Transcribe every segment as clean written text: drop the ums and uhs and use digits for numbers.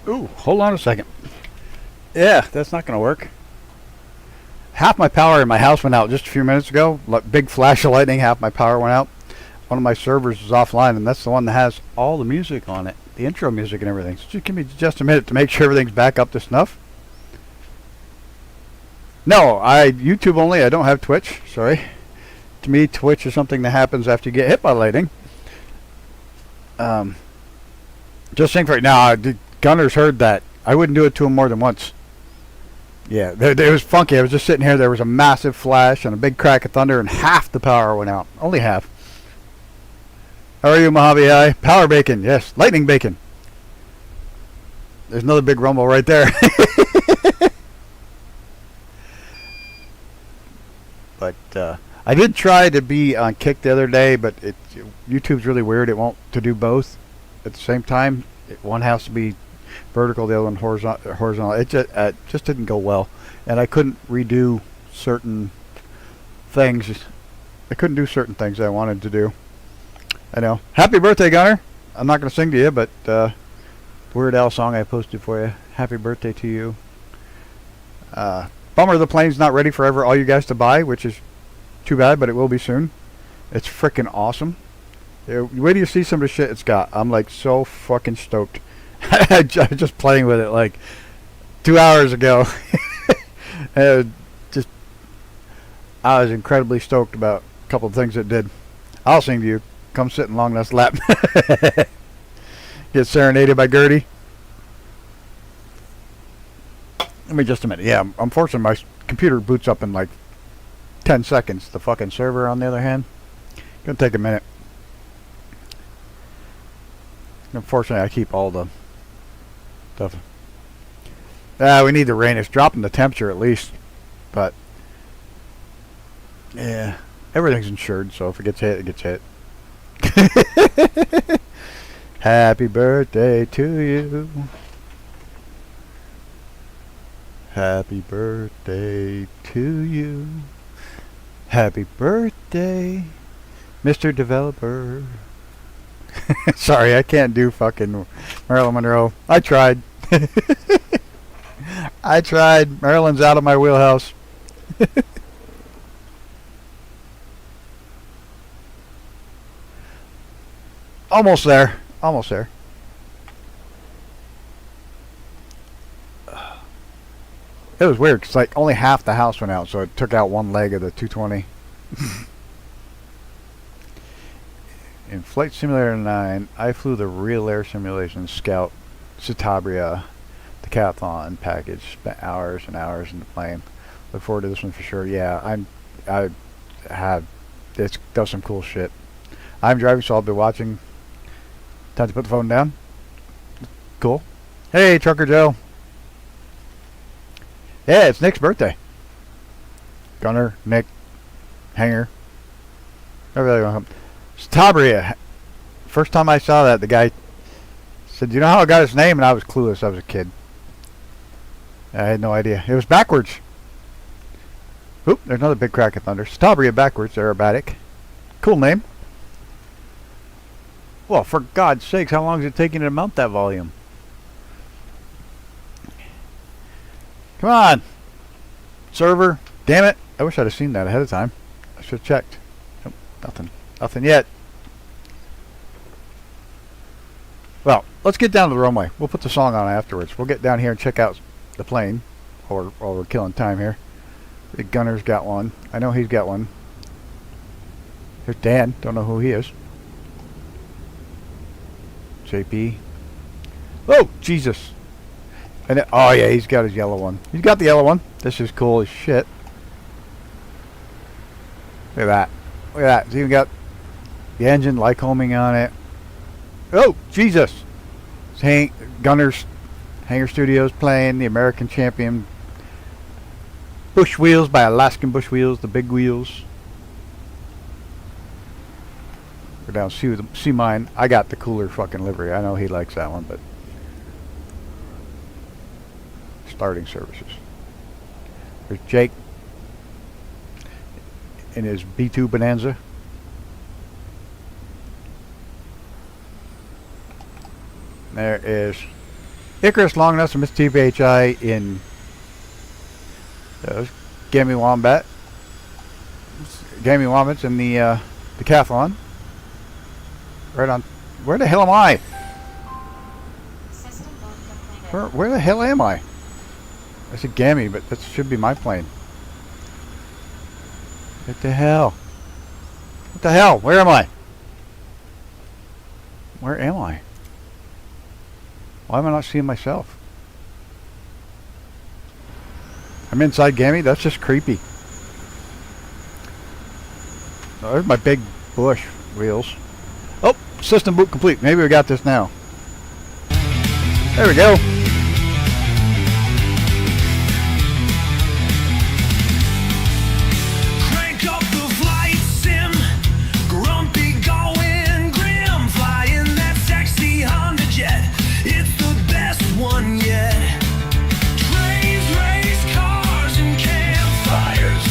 Ooh, hold on a second. Yeah, that's not going to work. Half my power in my house went out just a few minutes ago. Like big flash of lightning, half my power went out. One of my servers is offline, and that's the one that has all the music on it, the intro music and everything. So just give me just a minute to make sure everything's back up to snuff. No, I YouTube only. I don't have Twitch. Sorry. To me, Twitch is something that happens after you get hit by lightning. Just think right now, Gunners heard that. I wouldn't do it to him more than once. Yeah, it was funky. I was just sitting here. There was a massive flash and a big crack of thunder, and half the power went out. Only half. How are you, Mojave AI? Power bacon. Yes, lightning bacon. There's another big rumble right there. But I did try to be on Kick the other day, but YouTube's really weird. It won't to do both at the same time. One has to be vertical, the other one horizontal. It just didn't go well, and I couldn't redo certain things. I couldn't do certain things I wanted to do. I know. Happy birthday, Gunner. I'm not going to sing to you, but Weird Al song I posted for you. Happy birthday to you. Bummer the plane's not ready for all you guys to buy, which is too bad, but it will be soon. It's freaking awesome. Wait till you see some of the shit it's got. I'm like so fucking stoked. I was just playing with it like 2 hours ago. I was incredibly stoked about a couple of things it did. I'll sing to you. Come sit in Long Nest lap. Get serenaded by Gertie. Give me just a minute. Yeah, unfortunately my computer boots up in like 10 seconds. The fucking server, on the other hand, gonna take a minute. Unfortunately, I keep all the stuff. We need the rain. It's dropping the temperature at least, but yeah, everything's insured. So if it gets hit, it gets hit. Happy birthday to you. Happy birthday to you. Happy birthday, Mr. Developer. Sorry, I can't do fucking Marilyn Monroe. I tried. I tried. Marilyn's out of my wheelhouse. Almost there. Almost there. It was weird because like only half the house went out, so it took out one leg of the 220. In Flight Simulator 9, I flew the Real Air Simulation Scout Citabria Decathlon package. Spent hours and hours in the plane. Look forward to this one for sure. Yeah, it does some cool shit. I'm driving, so I'll be watching. Time to put the phone down. Cool. Hey, Trucker Joe. Yeah, it's Nick's birthday. Gunner, Nick, Hanger. Citabria. First time I saw that, the guy said, "You know how I got his name?" And I was clueless. I was a kid. I had no idea. It was backwards. Oop, there's another big crack of thunder. Citabria backwards, aerobatic. Cool name. Well, for God's sakes, how long is it taking to mount that volume? Come on. Server. Damn it. I wish I'd have seen that ahead of time. I should have checked. Nope, nothing. Nothing yet. Well, let's get down to the runway. We'll put the song on afterwards. We'll get down here and check out the plane while we're killing time here. The Gunner's got one. I know he's got one. There's Dan. Don't know who he is. JP. Oh, Jesus. And it, oh, yeah, he's got his yellow one. He's got the yellow one. This is cool as shit. Look at that. Look at that. It's even got the engine Lycoming on it. Oh, Jesus. It's Gunner's Hangar Studios playing the American Champion Bush Wheels by Alaskan Bush Wheels, the big wheels. Go down, see mine. I got the cooler fucking livery. I know he likes that one, but starting services. There's Jake in his B2 Bonanza. There is Icarus long enough to miss TPHI in Gammy Wombat. Gammy Wombats in the decathlon. Right on. Where the hell am I? Where the hell am I? I said Gammy, but that should be my plane. What the hell? What the hell? Where am I? Where am I? Why am I not seeing myself? I'm inside Gammy? That's just creepy. Oh, there's my big bush wheels. Oh, system boot complete. Maybe we got this now. There we go. Crank up the flight sim, grumpy going grim, flying that sexy Honda jet. It's the best one yet. Trains, race cars, and campfires.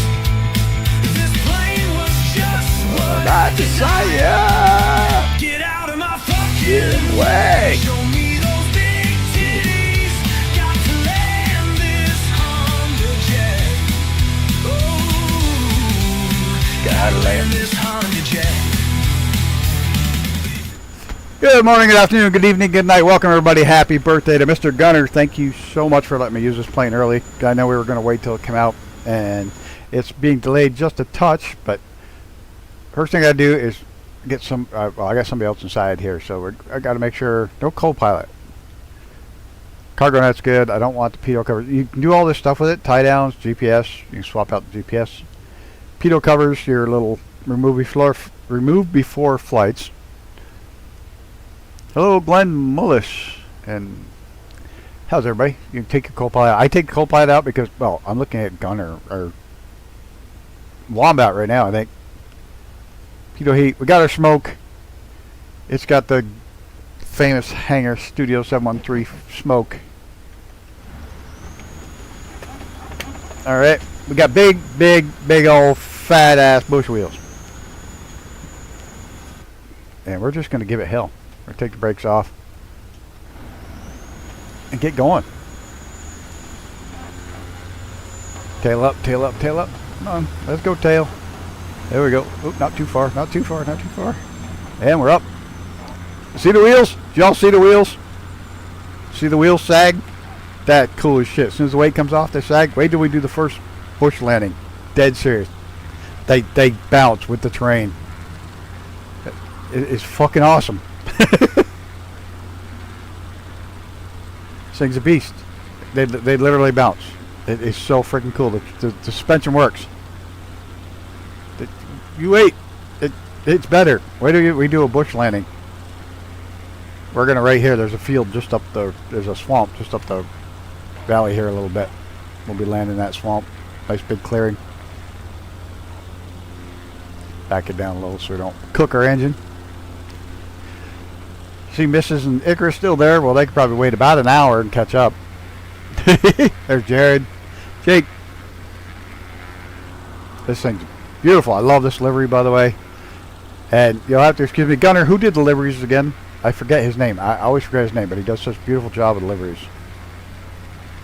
This plane was just what I desire. Get out of my fucking way. Show me those big titties. Got to land this Honda jet. Oh, gotta land this Honda jet. Good morning, good afternoon, good evening, good night. Welcome, everybody. Happy birthday to Mr. Gunner. Thank you so much for letting me use this plane early. I know we were going to wait till it came out, and it's being delayed just a touch, but first thing I gotta do is get some, well, I got somebody else inside here, so I got to make sure, no co-pilot. Cargo net's good. I don't want the pitot covers. You can do all this stuff with it, tie downs, GPS. You can swap out the GPS. Pitot covers, your little remove before flights. Hello, Glenn Mullish, and how's everybody? You can take your co-pilot. I take the co-pilot out because, well, I'm looking at Gunner or Wombat right now, I think. Pitot heat. We got our smoke. It's got the famous Hangar Studio 713 smoke. All right, we got big old fat ass bush wheels, and we're just gonna give it hell. We're gonna take the brakes off and get going. Tail up, tail up, tail up. Come on, let's go tail. There we go. Oop, not too far, not too far, not too far. And we're up. See the wheels? Did y'all see the wheels? See the wheels sag? That cool as shit. As soon as the weight comes off, they sag. Wait till we do the first bush landing. Dead serious. They bounce with the terrain. It's fucking awesome. This thing's a beast. They literally bounce. It is so freaking cool. The suspension works. You wait. It's better. Wait till we do a bush landing. We're gonna right here. There's a field just up the. There's a swamp just up the valley here a little bit. We'll be landing that swamp. Nice big clearing. Back it down a little so we don't cook our engine. See Mrs. and Icarus still there. Well, they could probably wait about an hour and catch up. There's Jared. Jake. This thing's beautiful. I love this livery, by the way. And you'll have to excuse me, Gunner, who did the liveries again? I forget his name. I always forget his name, but he does such a beautiful job with liveries.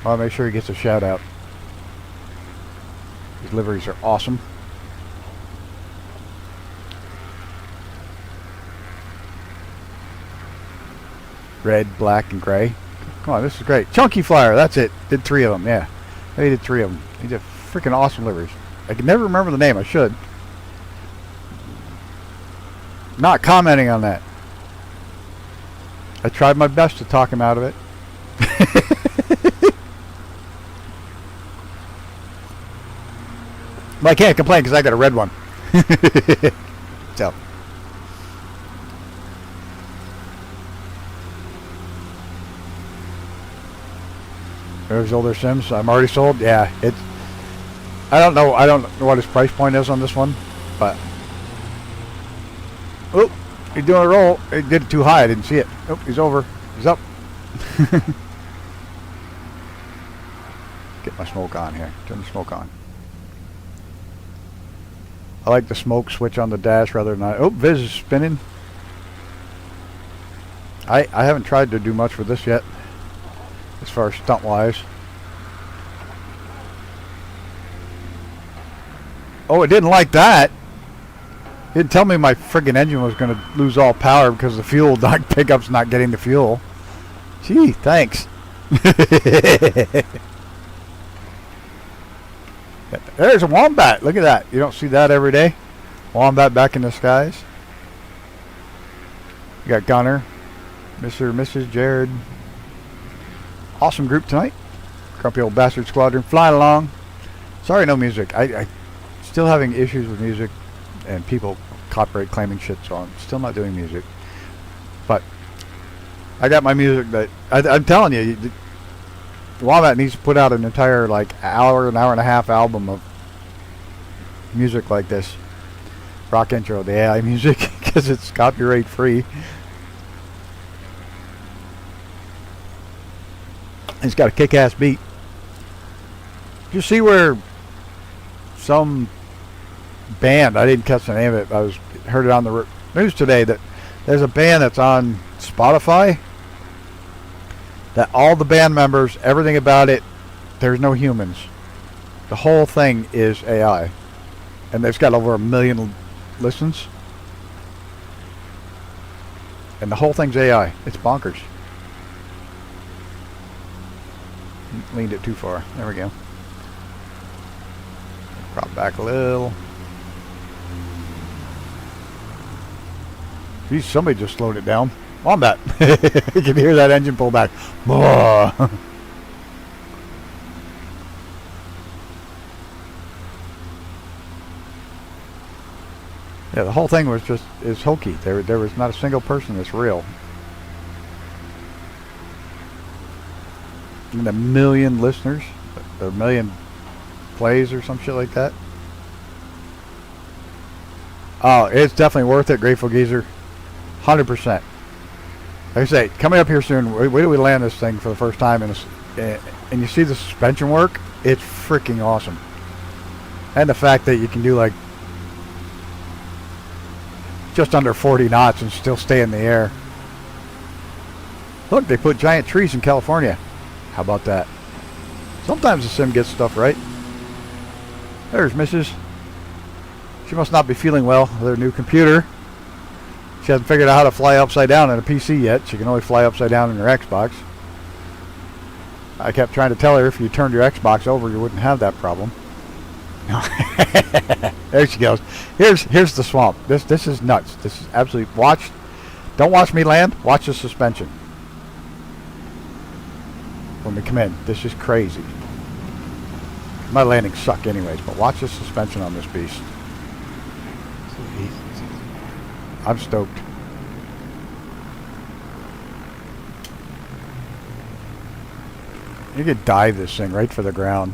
I want to make sure he gets a shout out. His liveries are awesome. Red, black, and gray. Come on, this is great. Chunky Flyer, that's it. Did 3 of them, yeah. He did 3 of them. He did freaking awesome liveries. I can never remember the name. I should. Not commenting on that. I tried my best to talk him out of it. But I can't complain because I got a red one. So. There's older Sims. I'm already sold. Yeah, it's. I don't know what his price point is on this one, but. Oh, he's doing a roll. He did it too high. I didn't see it. Oh, he's over. He's up. Get my smoke on here. Turn the smoke on. I like the smoke switch on the dash rather than oh, Viz is spinning. I haven't tried to do much with this yet. as far as stunt wise. Oh, it didn't like that. It didn't tell me my friggin' engine was going to lose all power because the fuel pickup's not getting the fuel. Gee, thanks. There's a wombat. Look at that. You don't see that every day. Wombat back in the skies. You got Gunner, Mr. and Mrs. Jared. Awesome group tonight. Grumpy Old Bastard Squadron flying along. Sorry, no music. I still having issues with music and people copyright claiming shit, so I'm still not doing music. But I got my music that I'm telling you, the Wombat needs to put out an entire like an hour and a half album of music like this. Rock intro, the AI music, because it's copyright free. It's got a kick-ass beat. Did you see where some band, I didn't catch the name of it, heard it on the news today, that there's a band that's on Spotify that all the band members, everything about it, there's no humans. The whole thing is AI. And it's got over 1 million listens. And the whole thing's AI. It's bonkers. Leaned it too far. There we go. Prop back a little. Geez, somebody just slowed it down. Wombat. You can hear that engine pull back. Yeah, the whole thing was is hokey. There was not a single person that's real. And 1 million listeners, or 1 million plays or some shit like that. Oh, it's definitely worth it, Grateful Geezer. 100%. Like I say, coming up here soon, wait till we land this thing for the first time, and you see the suspension work, it's freaking awesome. And the fact that you can do like just under 40 knots and still stay in the air. Look, they put giant trees in California. How about that? Sometimes the sim gets stuff right. There's Mrs. She must not be feeling well with her new computer. She hasn't figured out how to fly upside down in a PC yet. She can only fly upside down in her Xbox. I kept trying to tell her if you turned your Xbox over, you wouldn't have that problem. There she goes. Here's the swamp. This is nuts. This is absolutely don't watch me land. Watch the suspension. When we come in, this is crazy. My landings suck anyways, but watch the suspension on this beast. I'm stoked. You could dive this thing right for the ground.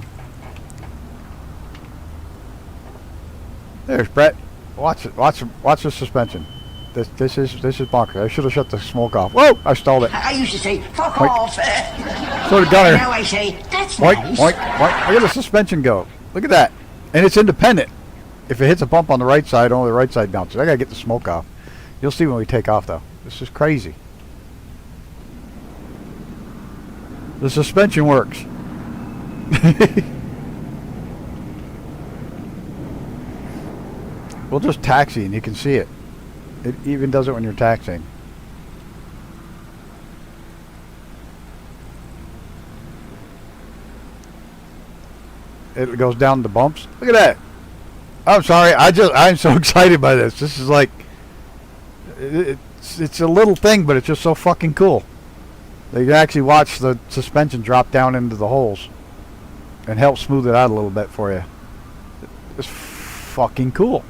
There's Brett. Watch it. Watch the suspension. This is bonkers. I should have shut the smoke off. Whoa! I stalled it. I used to say, fuck Oink. off. So did Gunner. Now I say, that's Oink, nice. oink, oink. Look at the suspension go. Look at that. And it's independent. If it hits a bump on the right side, only the right side bounces. I gotta get the smoke off. You'll see when we take off though. This is crazy. The suspension works. We'll just taxi and you can see it. It even does it when you're taxiing. It goes down the bumps. Look at that. I'm sorry. I'm so excited by this. This is like it's a little thing, but it's just so fucking cool. You can actually watch the suspension drop down into the holes and help smooth it out a little bit for you. It's fucking cool.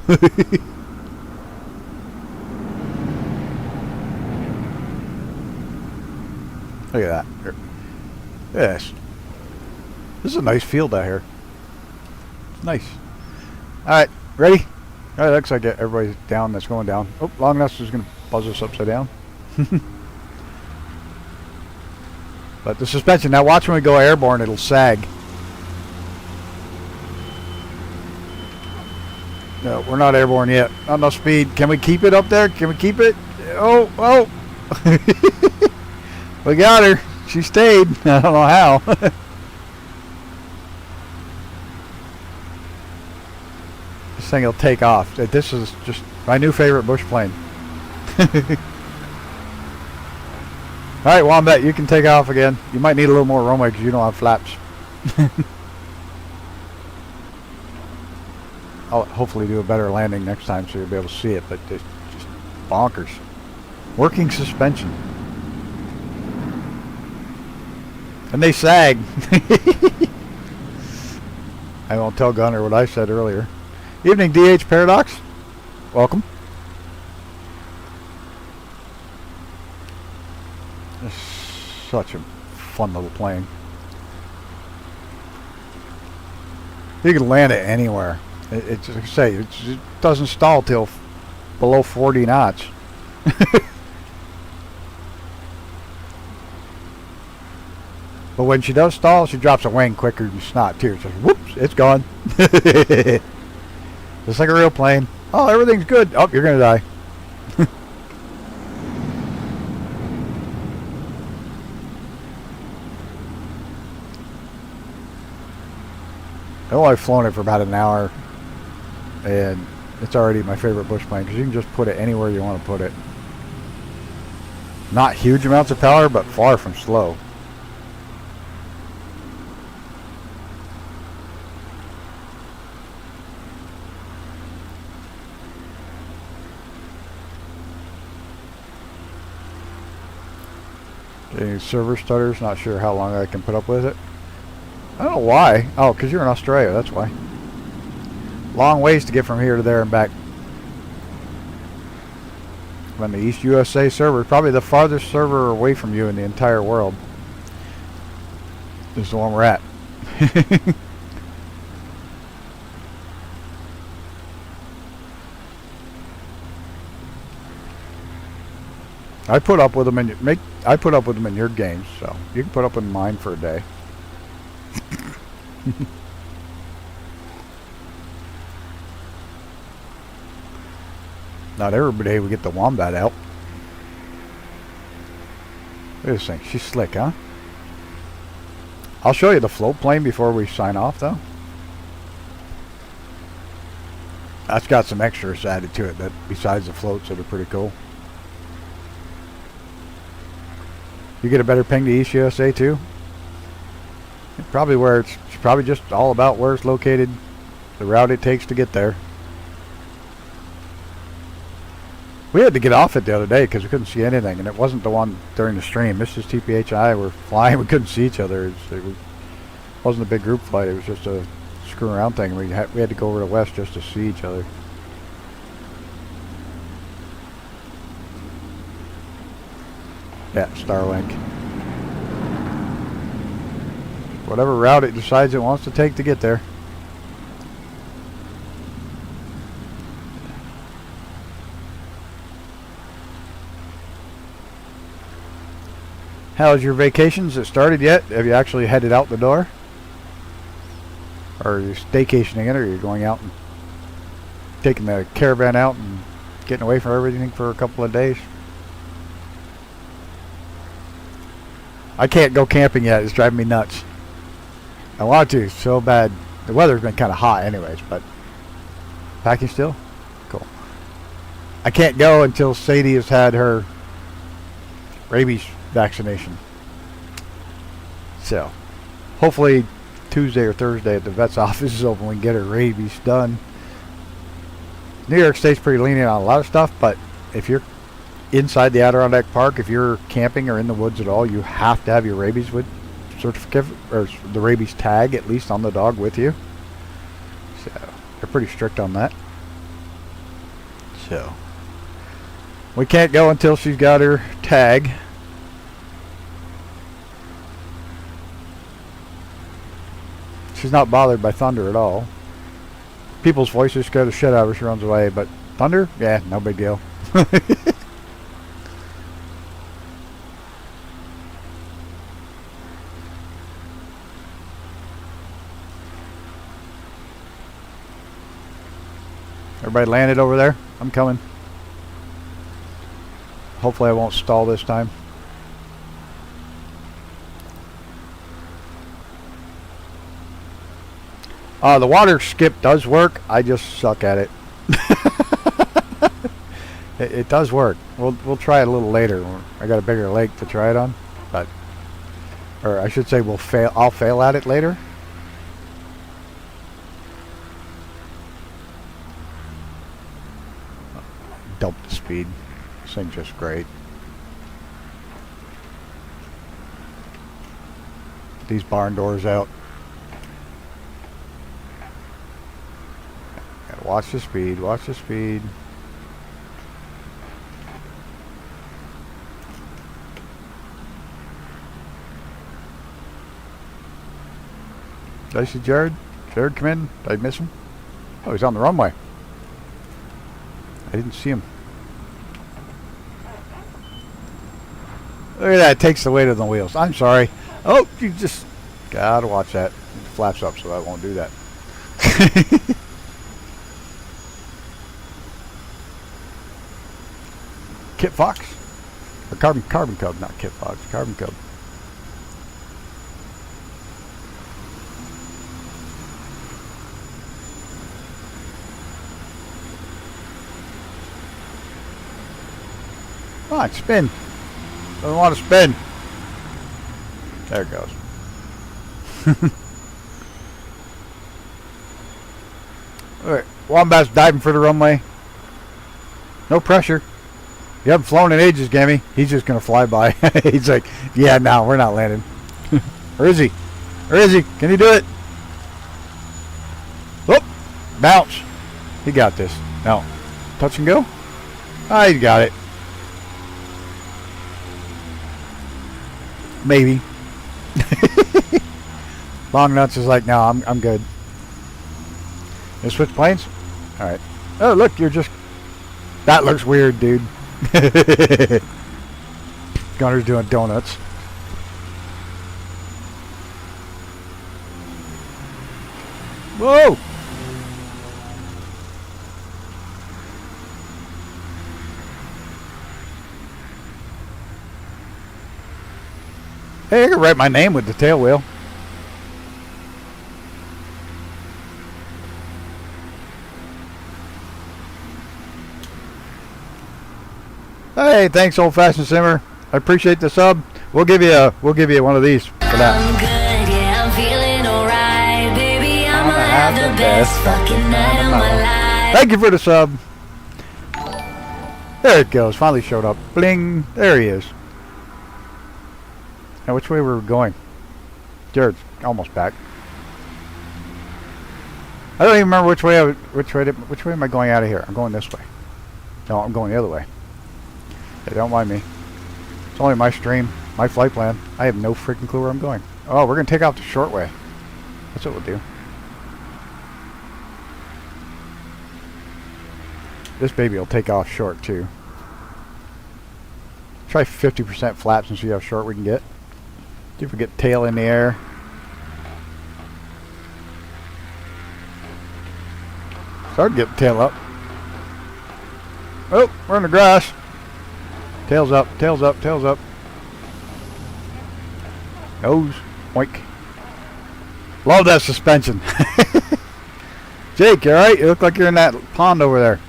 Look at that. Here. Yes. This is a nice field out here. It's nice. Alright, ready? Alright, looks like everybody's down that's going down. Oh, long enough is going to buzz us upside down. But the suspension, now watch when we go airborne, it'll sag. No, we're not airborne yet. Not enough speed. Can we keep it up there? Can we keep it? Oh. We got her. She stayed. I don't know how. This thing will take off. This is just my new favorite bush plane. Alright, Wombat, you can take off again. You might need a little more runway because you don't have flaps. I'll hopefully do a better landing next time so you'll be able to see it, but it's just bonkers. Working suspension. And they sag. I won't tell Gunner what I said earlier. Evening, DH Paradox. Welcome. It's such a fun little plane. You can land it anywhere. It's like I say, it doesn't stall till below 40 knots. But when she does stall, she drops a wing quicker than snot too. Just whoops, it's gone. Just like a real plane. Oh, everything's good. Oh, you're gonna die. Oh, I've flown it for about an hour, and it's already my favorite bush plane because you can just put it anywhere you want to put it. Not huge amounts of power, but far from slow. Getting server stutters, not sure how long I can put up with it. I don't know why. Oh, because you're in Australia, that's why. Long ways to get from here to there and back. From the East USA server, probably the farthest server away from you in the entire world is the one we're at. I put up with them in I put up with them in your games, so you can put up with mine for a day. Not every day we get the Wombat out. Look at this thing. She's slick, huh? I'll show you the float plane before we sign off, though. That's got some extras added to it that besides the floats that are pretty cool. You get a better ping to East USA too? Probably where it's probably just all about where it's located, the route it takes to get there. We had to get off it the other day because we couldn't see anything, and it wasn't the one during the stream. This is TPH and I were flying. We couldn't see each other. It wasn't a big group flight. It was just a screwing around thing. We had to go over to West just to see each other. Yeah, Starlink. Whatever route it decides it wants to take to get there. How's your vacations? It started yet? Have you actually headed out the door? Or are you staycationing it, or are you going out and taking the caravan out and getting away from everything for a couple of days? I can't go camping yet. It's driving me nuts. I want to so bad. The weather's been kind of hot anyways, but packing still? Cool. I can't go until Sadie has had her rabies vaccination. So, hopefully Tuesday or Thursday at the vet's office is open, we can get her rabies done. New York State's pretty lenient on a lot of stuff, but if you're inside the Adirondack Park, if you're camping or in the woods at all, you have to have your rabies certificate or the rabies tag at least on the dog with you. So they're pretty strict on that. So we can't go until she's got her tag. She's not bothered by thunder at all. People's voices scare the shit out of her. She runs away, but thunder, yeah, no big deal. Everybody landed over there? I'm coming. Hopefully I won't stall this time. The water skip does work. I just suck at it. It does work. We'll try it a little later. I got a bigger lake to try it on, but, or I should say, I'll fail at it later. Dump the speed. This thing's just great. These barn doors out. Gotta watch the speed. Watch the speed. Did I see Jared? Jared come in? Did I miss him? Oh, he's on the runway. I didn't see him. Look at that. It takes the weight of the wheels. I'm sorry. Oh, you just gotta watch that. It flaps up so I won't do that. Kit Fox? Or Carbon Cub, not Kit Fox. Carbon Cub. Come on, spin. Doesn't want to spin. There it goes. Alright, Wombat's diving for the runway. No pressure. You haven't flown in ages, Gammy. He's just going to fly by. He's like, yeah, no, we're not landing. Or is he? Or is he? Can he do it? Whoop! Bounce. He got this. No. Touch and go? Ah, he got it. Maybe. Long Nuts is like, no, I'm good. You switch planes? Alright. Oh, look, you're just... That looks weird, dude. Gunner's doing donuts. Whoa! Hey, I can write my name with the tail wheel. Hey, thanks, Old Fashioned Simmer. I appreciate the sub. We'll give you one of these for that. I'm good, yeah, I'm feeling alright, baby. I'ma have the best fucking night of my life. Thank you for the sub. There it goes. Finally showed up. Bling. There he is. Now, which way were we going? Jared's almost back. I don't even remember which way am I going out of here? I'm going this way. No, I'm going the other way. Hey, don't mind me. It's only my stream, my flight plan. I have no freaking clue where I'm going. Oh, we're going to take off the short way. That's what we'll do. This baby will take off short, too. Try 50% flaps and see how short we can get. See if we get tail in the air. Start getting tail up. Oh, we're in the grass. Tails up, tails up, tails up. Nose, oink. Love that suspension. Jake, you alright? You look like you're in that pond over there.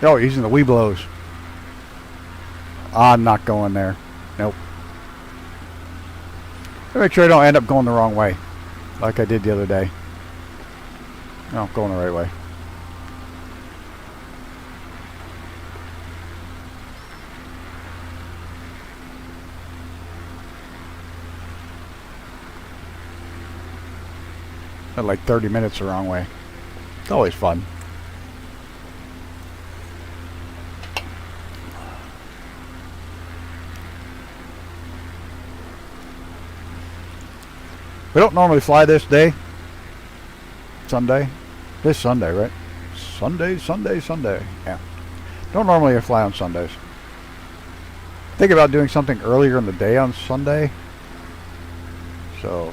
Oh, using the Webelos. I'm not going there. Nope. Make sure I don't end up going the wrong way, like I did the other day. No, going the right way. At like 30 minutes the wrong way. It's always fun. We don't normally fly this day. Sunday. This Sunday, right? Sunday. Yeah. Don't normally fly on Sundays. Think about doing something earlier in the day on Sunday. So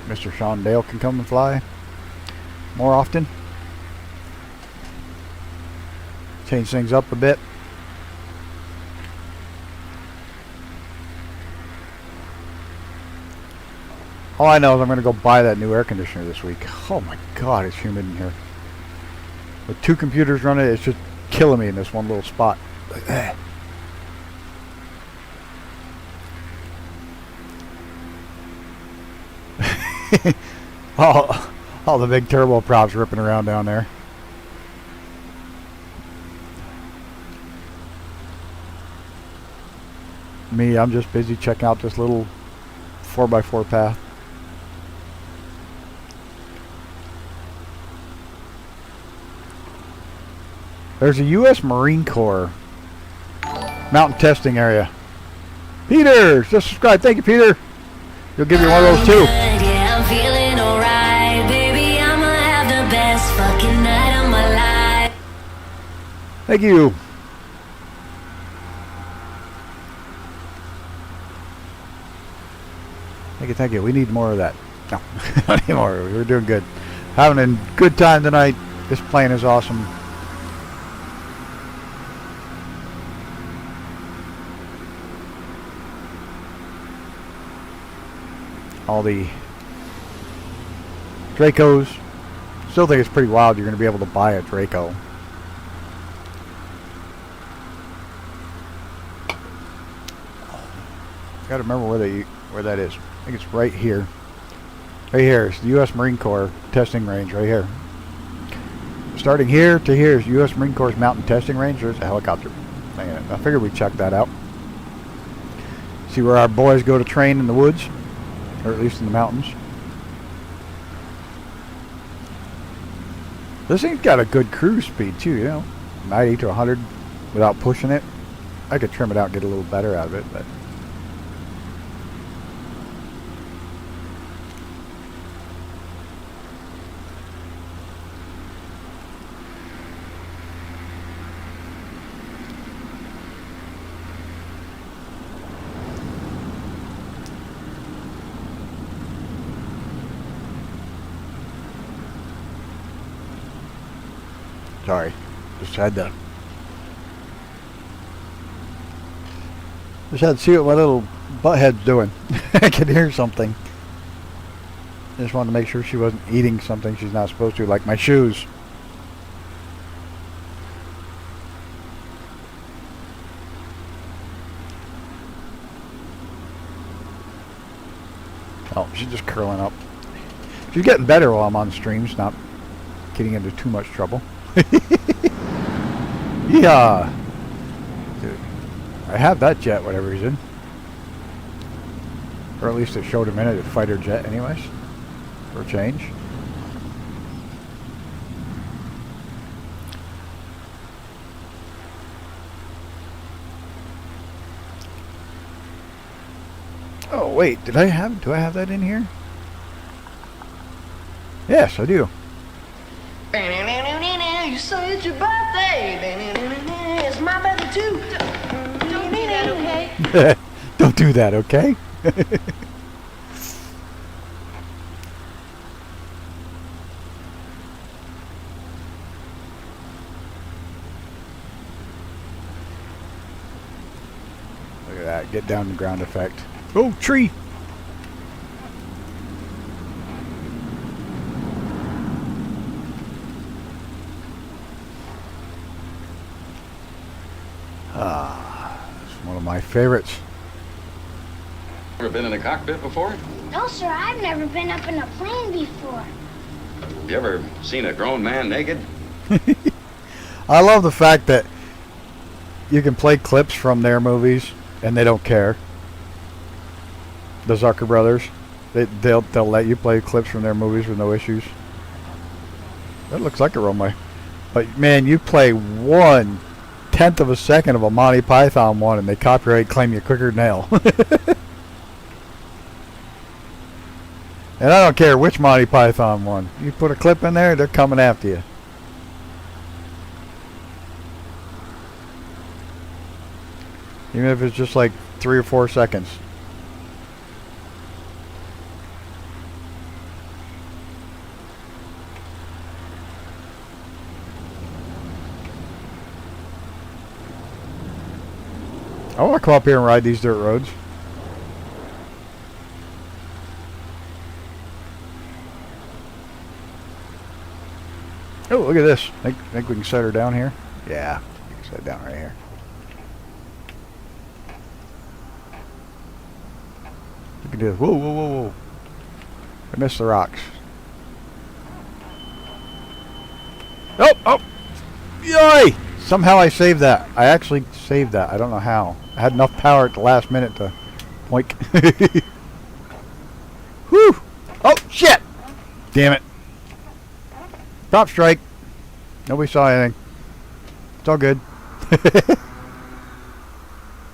Mr. Sean Dale can come and fly more often. Change things up a bit. All I know is I'm going to go buy that new air conditioner this week. Oh my god, it's humid in here. With 2 computers running, it's just killing me in this one little spot. all the big turboprops ripping around down there. Me, I'm just busy checking out this little 4x4 path. There's a U.S. Marine Corps mountain testing area. Peter, just subscribe. Thank you, Peter. You'll give me one of those too. Yeah, I'm feeling alright, baby. I'ma have the best fucking night of my life. Thank you. Thank you. We need more of that. No, not anymore. We're doing good. Having a good time tonight. This plane is awesome. All the Dracos. Still think it's pretty wild you're going to be able to buy a Draco. Got to remember where that is. I think it's right here. Right here. It's the U.S. Marine Corps testing range right here. Starting here to here is U.S. Marine Corps' mountain testing range. There's a helicopter. Man, I figured we'd check that out. See where our boys go to train in the woods. Or at least in the mountains. This thing's got a good cruise speed too, you know. 90 to 100 without pushing it. I could trim it out and get a little better out of it, but... Sorry, just had to see what my little butthead's doing. I could hear something. Just wanted to make sure she wasn't eating something she's not supposed to, like my shoes. Oh, she's just curling up. She's getting better while I'm on streams, not getting into too much trouble. Yeah. Dude, I have that jet, whatever reason. Or at least it showed a minute at fighter jet anyways. For a change. Oh wait, do I have that in here? Yes, I do. You say it's your birthday. It's my birthday too. Don't do that, okay? Don't do that, okay? Look at that. Get down the ground effect. Oh, tree! It's one of my favorites. Ever been in a cockpit before? No, sir, I've never been up in a plane before. You ever seen a grown man naked? I love the fact that you can play clips from their movies and they don't care. The Zucker brothers, they'll let you play clips from their movies with no issues. That looks like a runway, but man, you play 1/10 of a second of a Monty Python one, and they copyright claim you quicker than hell. And I don't care which Monty Python one. You put a clip in there, they're coming after you. Even if it's just like 3 or 4 seconds. I want to come up here and ride these dirt roads. Oh, look at this. Think we can set her down here? Yeah, we can set it down right here. Look at this. Whoa, whoa, whoa, whoa. I missed the rocks. Oh, oh! Yay! Somehow I saved that. I actually saved that. I don't know how. I had enough power at the last minute to boink. Whew! Oh, shit! Damn it. Drop strike. Nobody saw anything. It's all good.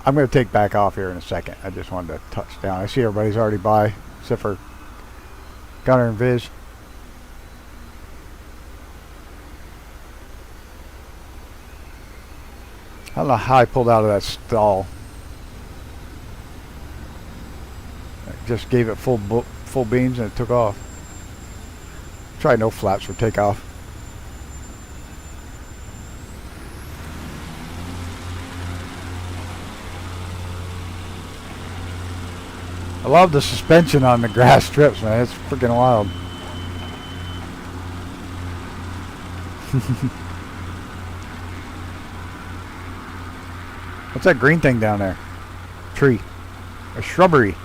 I'm going to take back off here in a second. I just wanted to touch down. I see everybody's already by, except for Gunner and Viz. I don't know how I pulled out of that stall. I just gave it full beams and it took off. Try no flaps for takeoff. I love the suspension on the grass strips, man. It's freaking wild. What's that green thing down there? Tree. A shrubbery.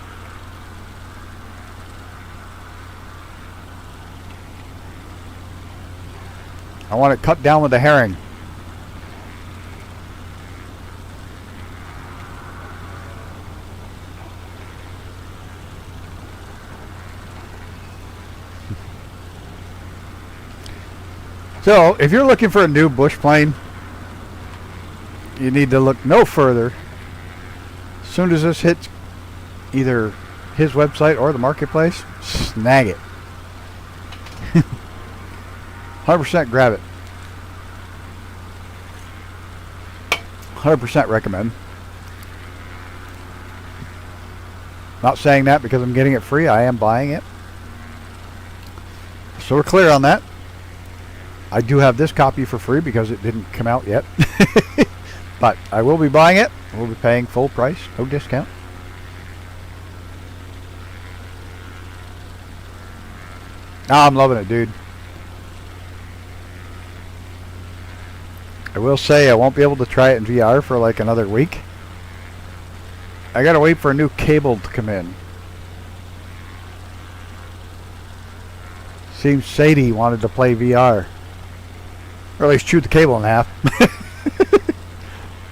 I want it cut down with a herring. So, if you're looking for a new bush plane, you need to look no further. As soon as this hits either his website or the marketplace, snag it. 100% grab it. 100% recommend. Not saying that because I'm getting it free. I am buying it. So we're clear on that. I do have this copy for free because it didn't come out yet. But I will be buying it. We'll be paying full price, no discount. I'm loving it, dude. I will say I won't be able to try it in VR for like another week. I gotta wait for a new cable to come in. Seems Sadie wanted to play VR. Or at least chewed the cable in half.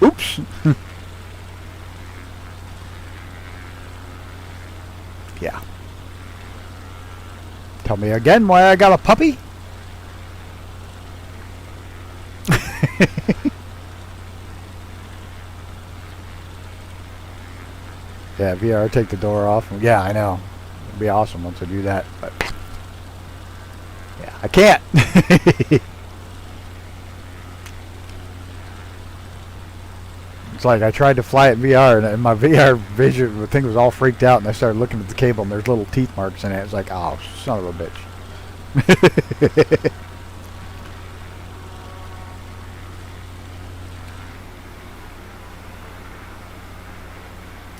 Oops. Yeah. Tell me again why I got a puppy? Yeah, VR, take the door off. Yeah, I know. It'd be awesome once I do that, but yeah, I can't. It's like I tried to fly it in VR, and my VR vision, the thing was all freaked out, and I started looking at the cable, and there's little teeth marks in it. It's like, oh, son of a bitch.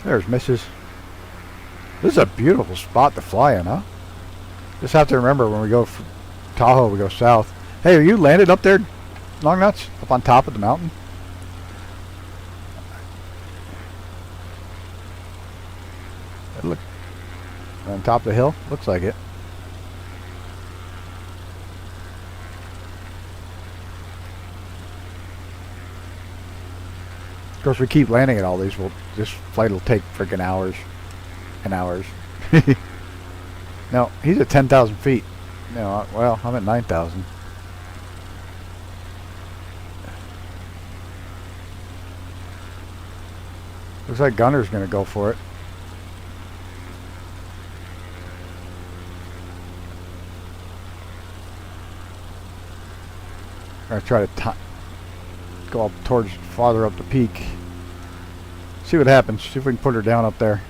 There's Mrs. This is a beautiful spot to fly in, huh? Just have to remember when we go from Tahoe, we go south. Hey, are you landed up there, Long Nuts? Up on top of the mountain? Look, on top of the hill? Looks like it. Of course, we keep landing at all these. This flight will take freaking hours and hours. No, he's at 10,000 feet. No, well, I'm at 9,000. Looks like Gunner's going to go for it. I'm going to try to go up towards farther up the peak. See what happens. See if we can put her down up there.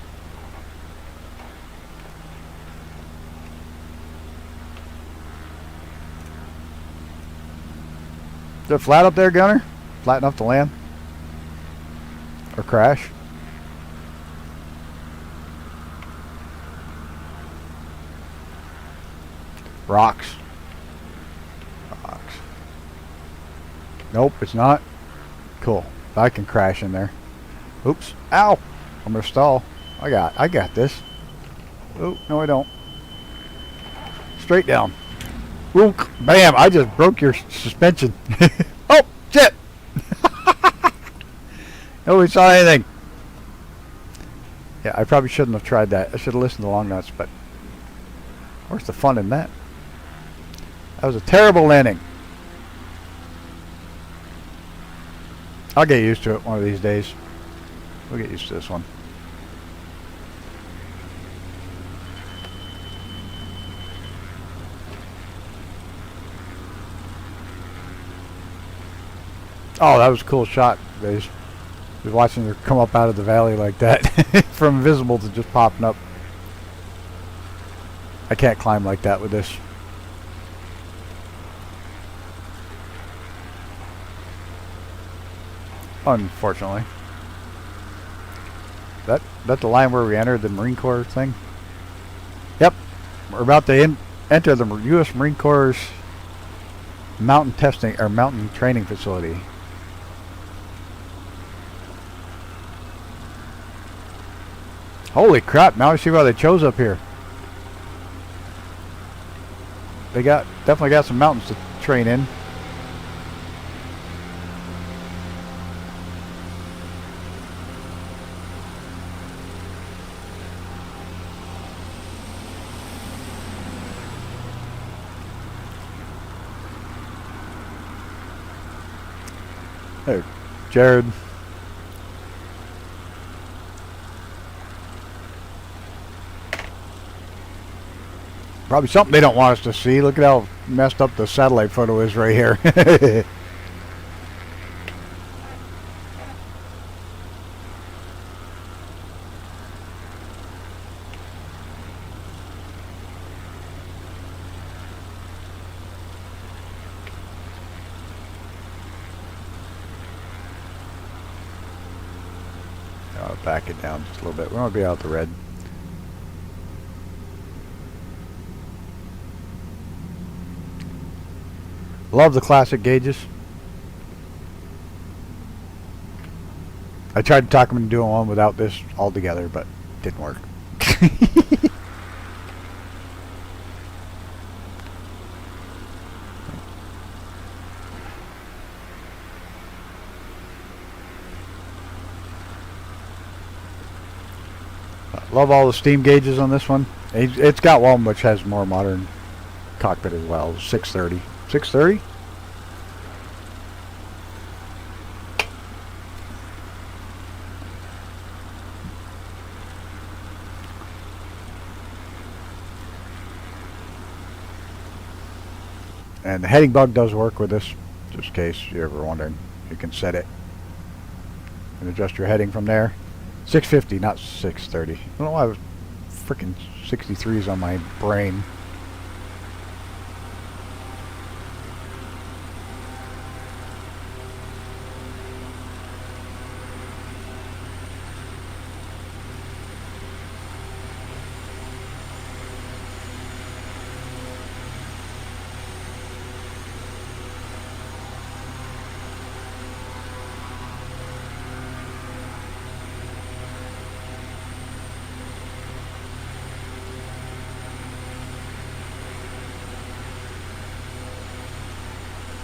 Is it flat up there, Gunner? Flat enough to land? Or crash? Rocks. Rocks. Nope, it's not. Cool. I can crash in there. Oops. Ow! I'm gonna stall. I got this. Oh, no I don't. Straight down. Ooh, bam! I just broke your suspension. Oh, shit! Nobody saw anything. Yeah, I probably shouldn't have tried that. I should have listened to long nuts, but where's the fun in that? That was a terrible landing. I'll get used to it one of these days. We'll get used to this one. Oh, that was a cool shot, guys. Just watching her come up out of the valley like that. From invisible to just popping up. I can't climb like that with this. Unfortunately. That the line where we entered the Marine Corps thing? Yep. We're about to enter the U.S. Marine Corps mountain testing or mountain training facility. Holy crap, now I see why they chose up here. They definitely got some mountains to train in. Hey, Jared. Probably something they don't want us to see. Look at how messed up the satellite photo is right here. I'll back it down just a little bit. We want to be out the red. Love the classic gauges. I tried to talk them into doing one without this altogether, but it didn't work. Love all the steam gauges on this one. It's got one which has more modern cockpit as well. 630. 630? And the heading bug does work with this, just in case you're ever wondering. You can set it and adjust your heading from there. 650, not 630. I don't know why I was freaking 63s on my brain.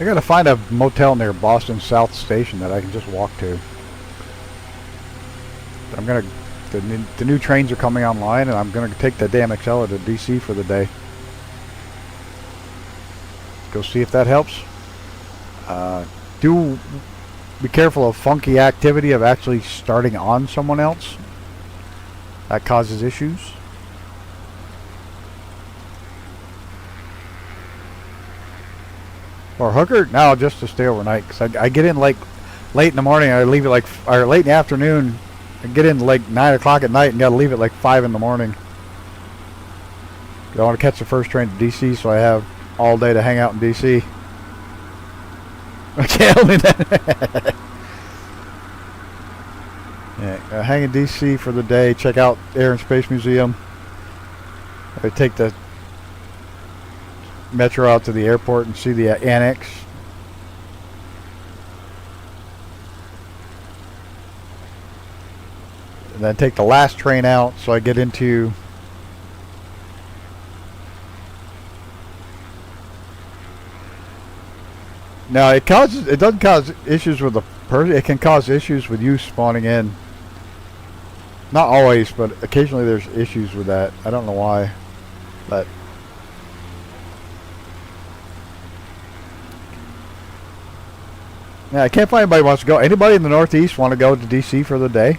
I gotta find a motel near Boston South Station that I can just walk to. I'm gonna, the new trains are coming online, and I'm gonna take the damn Excella to DC for the day. Go see if that helps. Do be careful of funky activity of actually starting on someone else. That causes issues. Or hooker? No, just to stay overnight. Cause I get in like late in the morning. I leave it like, or late in the afternoon. I get in like 9 o'clock at night and gotta leave it like 5 in the morning. I want to catch the first train to DC, so I have all day to hang out in DC. I can't only that. Yeah, hang in DC for the day. Check out Air and Space Museum. I take the metro out to the airport and see the annex. And then take the last train out so I get into now it doesn't cause issues with the person. It can cause issues with you spawning in. Not always, but occasionally there's issues with that. I don't know why, but yeah, I can't find anybody who wants to go. Anybody in the Northeast want to go to DC for the day?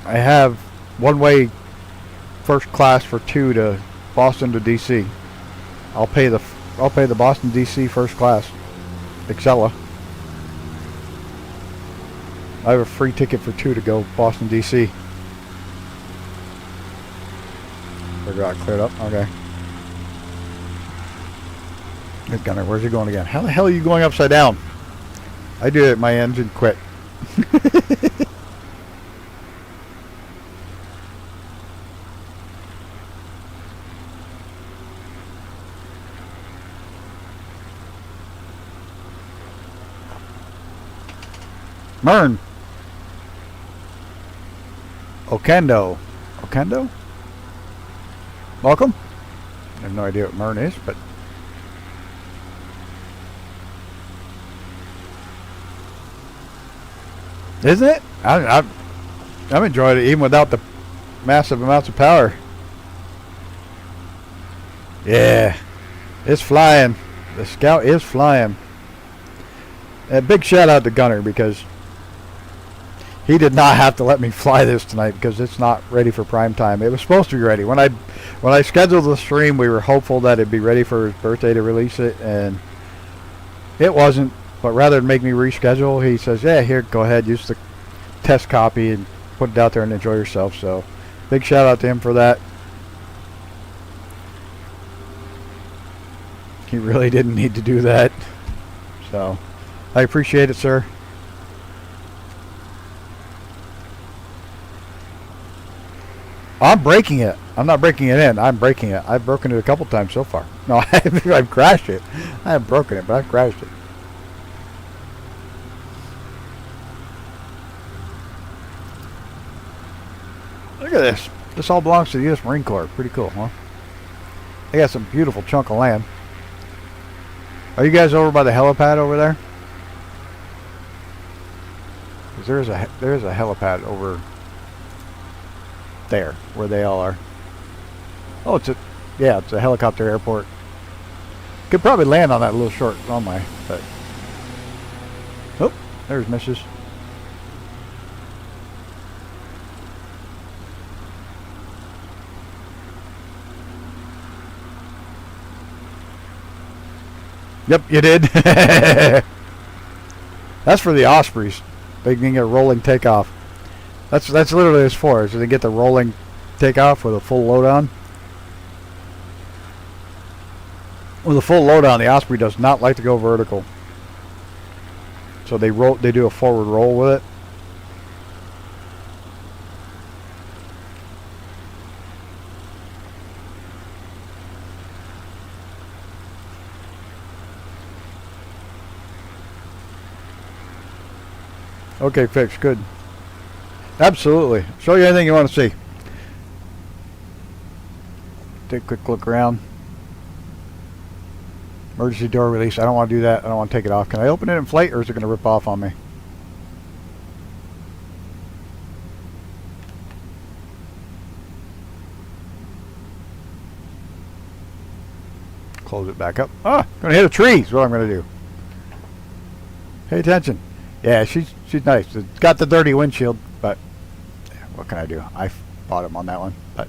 I have one-way first class for 2 to Boston to DC. I'll pay the Boston DC first class. Excella. I have a free ticket for 2 to go Boston DC. Got cleared up. Okay. Good Gunner, where's he going again? How the hell are you going upside down? I did it. My engine quit. Mern. Okendo. Okendo? Welcome. I have no idea what Mern is, but isn't it? I'm enjoying it even without the massive amounts of power. Yeah, it's flying. The Scout is flying. A big shout out to Gunner because he did not have to let me fly this tonight because it's not ready for prime time. It was supposed to be ready. When I scheduled the stream, we were hopeful that it'd be ready for his birthday to release it, and it wasn't. But rather than make me reschedule, he says, yeah, here, go ahead, use the test copy and put it out there and enjoy yourself. So big shout out to him for that. He really didn't need to do that. So I appreciate it, sir. I'm breaking it. I'm not breaking it in. I'm breaking it. I've broken it a couple times so far. No, I've crashed it. I haven't broken it, but I've crashed it. Look at this. This all belongs to the U.S. Marine Corps. Pretty cool, huh? They got some beautiful chunk of land. Are you guys over by the helipad over there? Because there's a helipad over there where they all are. Oh, it's a helicopter airport. Could probably land on that little short runway, but oh, there's misses. Yep, you did. That's for the Ospreys. They can get a rolling takeoff. That's literally what it's for. So they get the rolling takeoff with a full load on. With a full load on, the Osprey does not like to go vertical. So they do a forward roll with it. Okay, fixed. Good. Absolutely. Show you anything you want to see. Take a quick look around. Emergency door release. I don't want to do that. I don't want to take it off. Can I open it in flight, or is it going to rip off on me? Close it back up. Ah, going to hit a tree is what I'm going to do. Pay attention. Yeah, she's nice. It's got the dirty windshield, but what can I do? I bought him on that one, but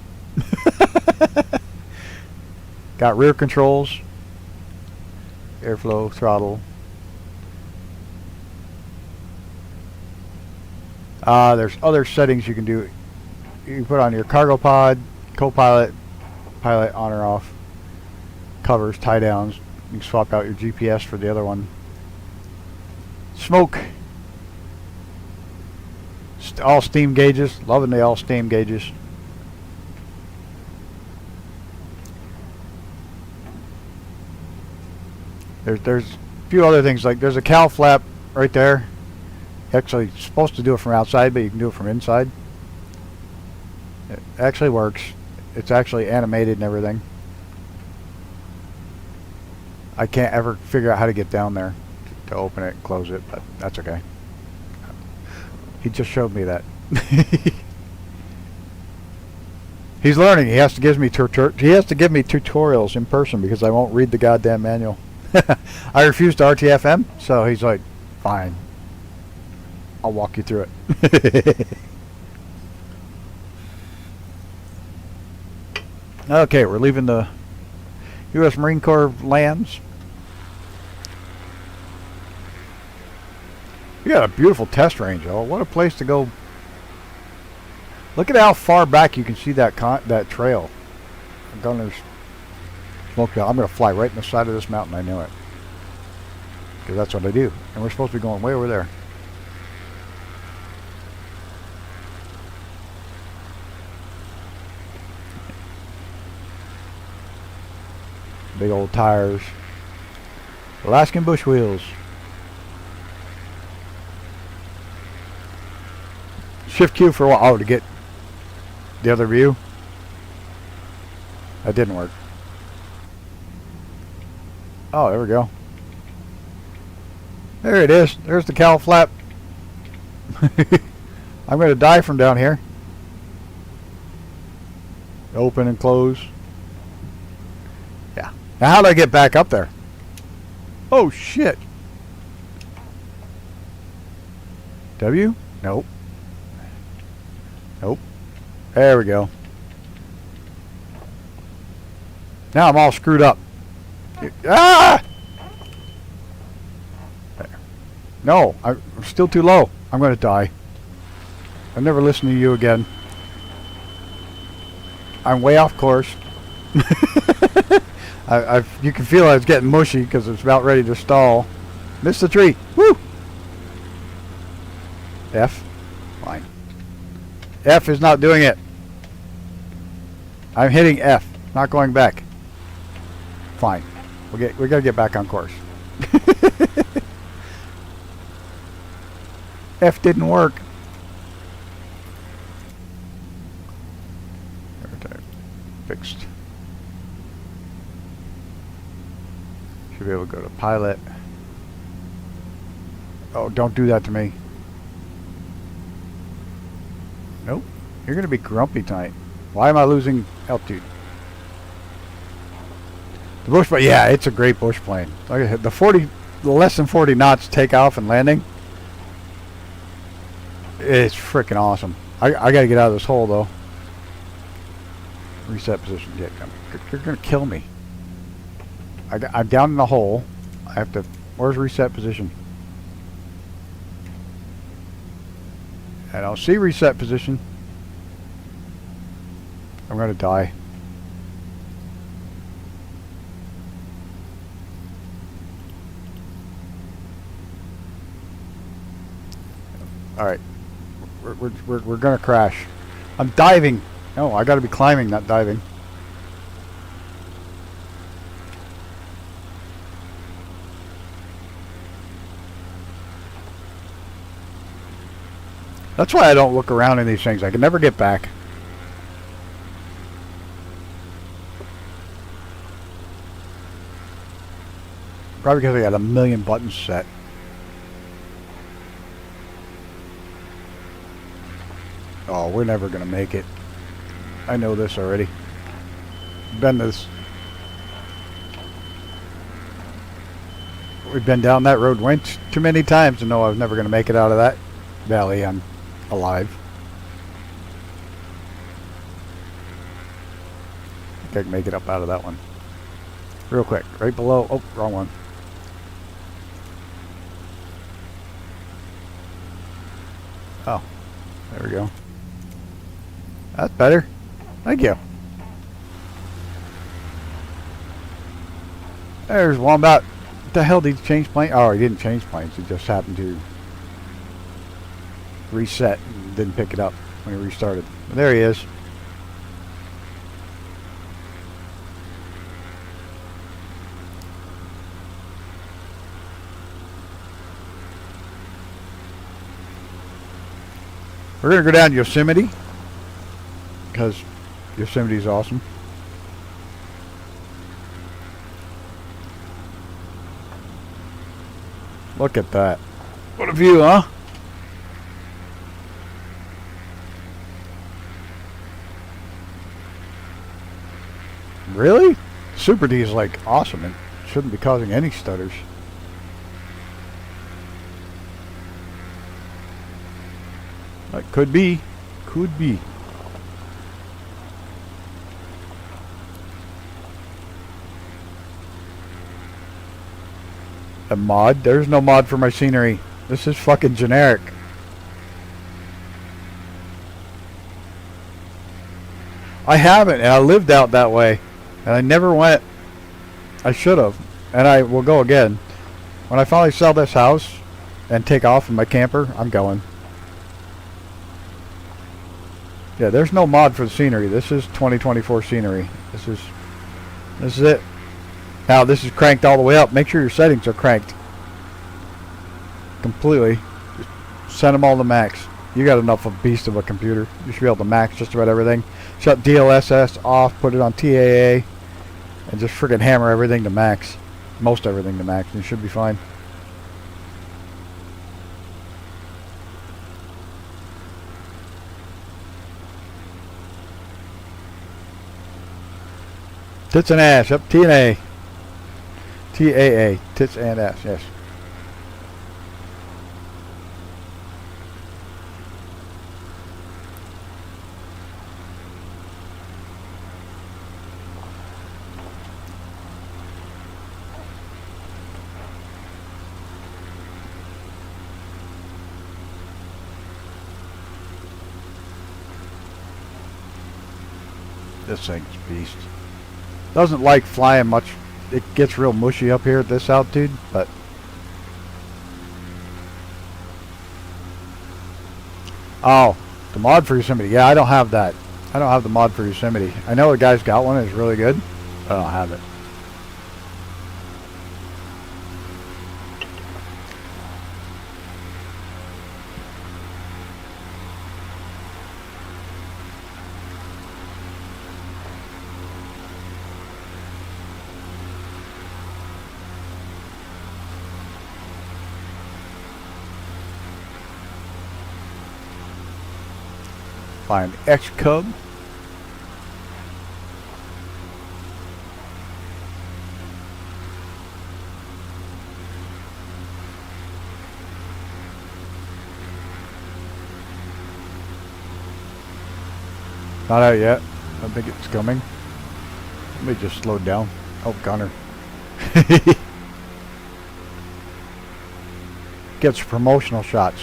got rear controls, airflow, throttle. There's other settings you can do. You can put on your cargo pod, co-pilot, pilot on or off, covers, tie downs. You can swap out your GPS for the other one. Smoke. All steam gauges. Loving the all steam gauges. There's a few other things, like there's a cowl flap right there. Actually, supposed to do it from outside, but you can do it from inside. It actually works. It's actually animated and everything. I can't ever figure out how to get down there to open it and close it, but that's okay. He just showed me that. He's learning. He has to give me tutorials in person because I won't read the goddamn manual. I refused to RTFM, so he's like, fine. I'll walk you through it. Okay, we're leaving the U.S. Marine Corps lands. We got a beautiful test range, oh, what a place to go. Look at how far back you can see that trail. Gunner's smoke. I'm going to fly right in the side of this mountain, I know it. Because that's what I do. And we're supposed to be going way over there. Big old tires. Alaskan bush wheels. Shift Q for what? Oh, to get the other view. That didn't work. Oh, there we go. There it is. There's the cowl flap. I'm going to die from down here. Open and close. Yeah. Now how do I get back up there? Oh, shit. W? Nope. Nope. There we go. Now I'm all screwed up. Ah! There. No, I'm still too low. I'm going to die. I'll never listen to you again. I'm way off course. You can feel I was getting mushy because it's about ready to stall. Missed the tree. Woo! F. Fine. F is not doing it. I'm hitting F, not going back. Fine. We gotta get back on course. F didn't work. Fixed. Should be able to go to pilot. Oh, don't do that to me. Nope. You're gonna be grumpy tonight. Why am I losing altitude? The bush plane, yeah, it's a great bush plane. Like I said, the less than 40 knots takeoff and landing. It's freaking awesome. I gotta get out of this hole though. Reset position. Yeah, you're gonna kill me. I'm down in the hole. I have to. Where's reset position? I don't see reset position. I'm gonna die. All right, we're gonna crash. I'm diving. No, I gotta be climbing, not diving. That's why I don't look around in these things. I can never get back. Probably because I got a million buttons set. Oh, we're never gonna make it. I know this already. We've been down that road way too many times to know I was never gonna make it out of that valley. I'm alive. I think I can make it up out of that one. Real quick, right below. Oh, wrong one. Oh, there we go. That's better. Thank you. There's Wombat. What the hell did he change plane? Oh, he didn't change planes. He just happened to reset and didn't pick it up when he restarted. But there he is. We're gonna go down to Yosemite because Yosemite's awesome. Look at that. What a view, huh? Really? Super D is like awesome and shouldn't be causing any stutters. Like could be. Could be. A mod? There's no mod for my scenery. This is fucking generic. I haven't, and I lived out that way. And I never went. I should have. And I will go again. When I finally sell this house and take off in my camper, I'm going. Yeah, there's no mod for the scenery. This is 2024 scenery. This is it. Now this is cranked all the way up. Make sure your settings are cranked completely. Just set them all to max. You got enough of a beast of a computer. You should be able to max just about everything. Shut DLSS off, put it on TAA, and just friggin' hammer everything to max. Most everything to max, and you should be fine. Tits and ass. Yep, T and A. TAA. Tits and ass, yes. This thing's a beast. Doesn't like flying much. It gets real mushy up here at this altitude, but oh, the mod for Yosemite. Yeah, I don't have that. I don't have the mod for Yosemite. I know the guy's got one. It's really good. I don't have it. Find X-Cub. Not out yet. I don't think it's coming. Let me just slow down. Oh, Gunner. Gets promotional shots.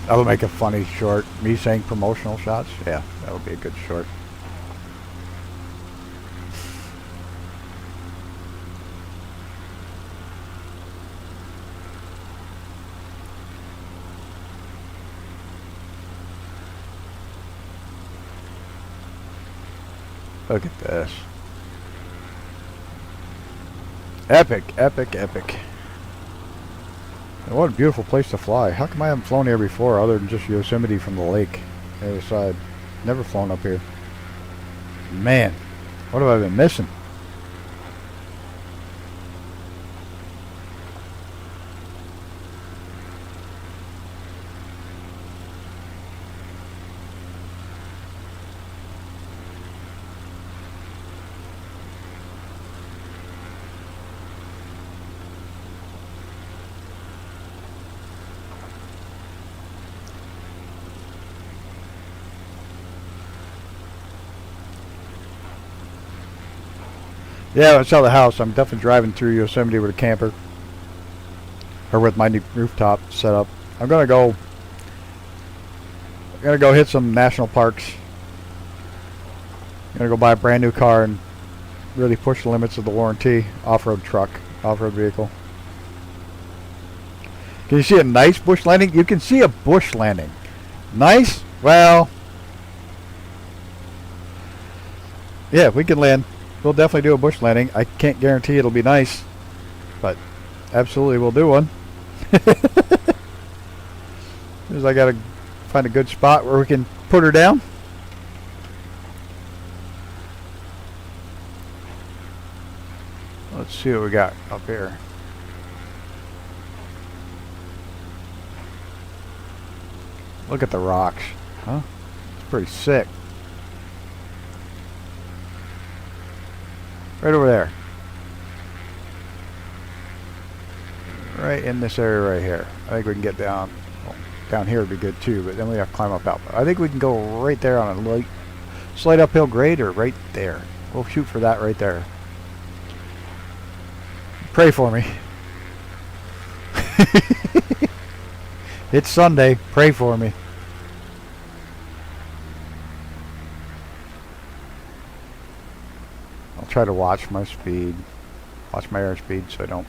That'll make a funny short. Me saying promotional shots? Yeah, that'll be a good short. Look at this. Epic, epic, epic. And what a beautiful place to fly. How come I haven't flown here before other than just Yosemite from the lake? The other side. Never flown up here. Man, what have I been missing? Yeah, when I sell the house, I'm definitely driving through Yosemite with a camper. Or with my new rooftop set up. I'm gonna go hit some national parks. I'm gonna go buy a brand new car and really push the limits of the warranty. Off-road truck, off-road vehicle. Can you see a nice bush landing? You can see a bush landing. Nice? Well, yeah, we can land. we'll definitely do a bush landing. I can't guarantee it'll be nice, but absolutely we'll do one. As I gotta find a good spot where we can put her down. Let's see what we got up here. Look at the rocks, huh? It's pretty sick. Right over there. Right in this area right here. I think we can get down. Well, down here would be good too, but then we have to climb up out. I think we can go right there on a slight uphill grade, or right there. We'll shoot for that right there. Pray for me. It's Sunday. Pray for me. I'll try to watch my speed. Watch my airspeed so I don't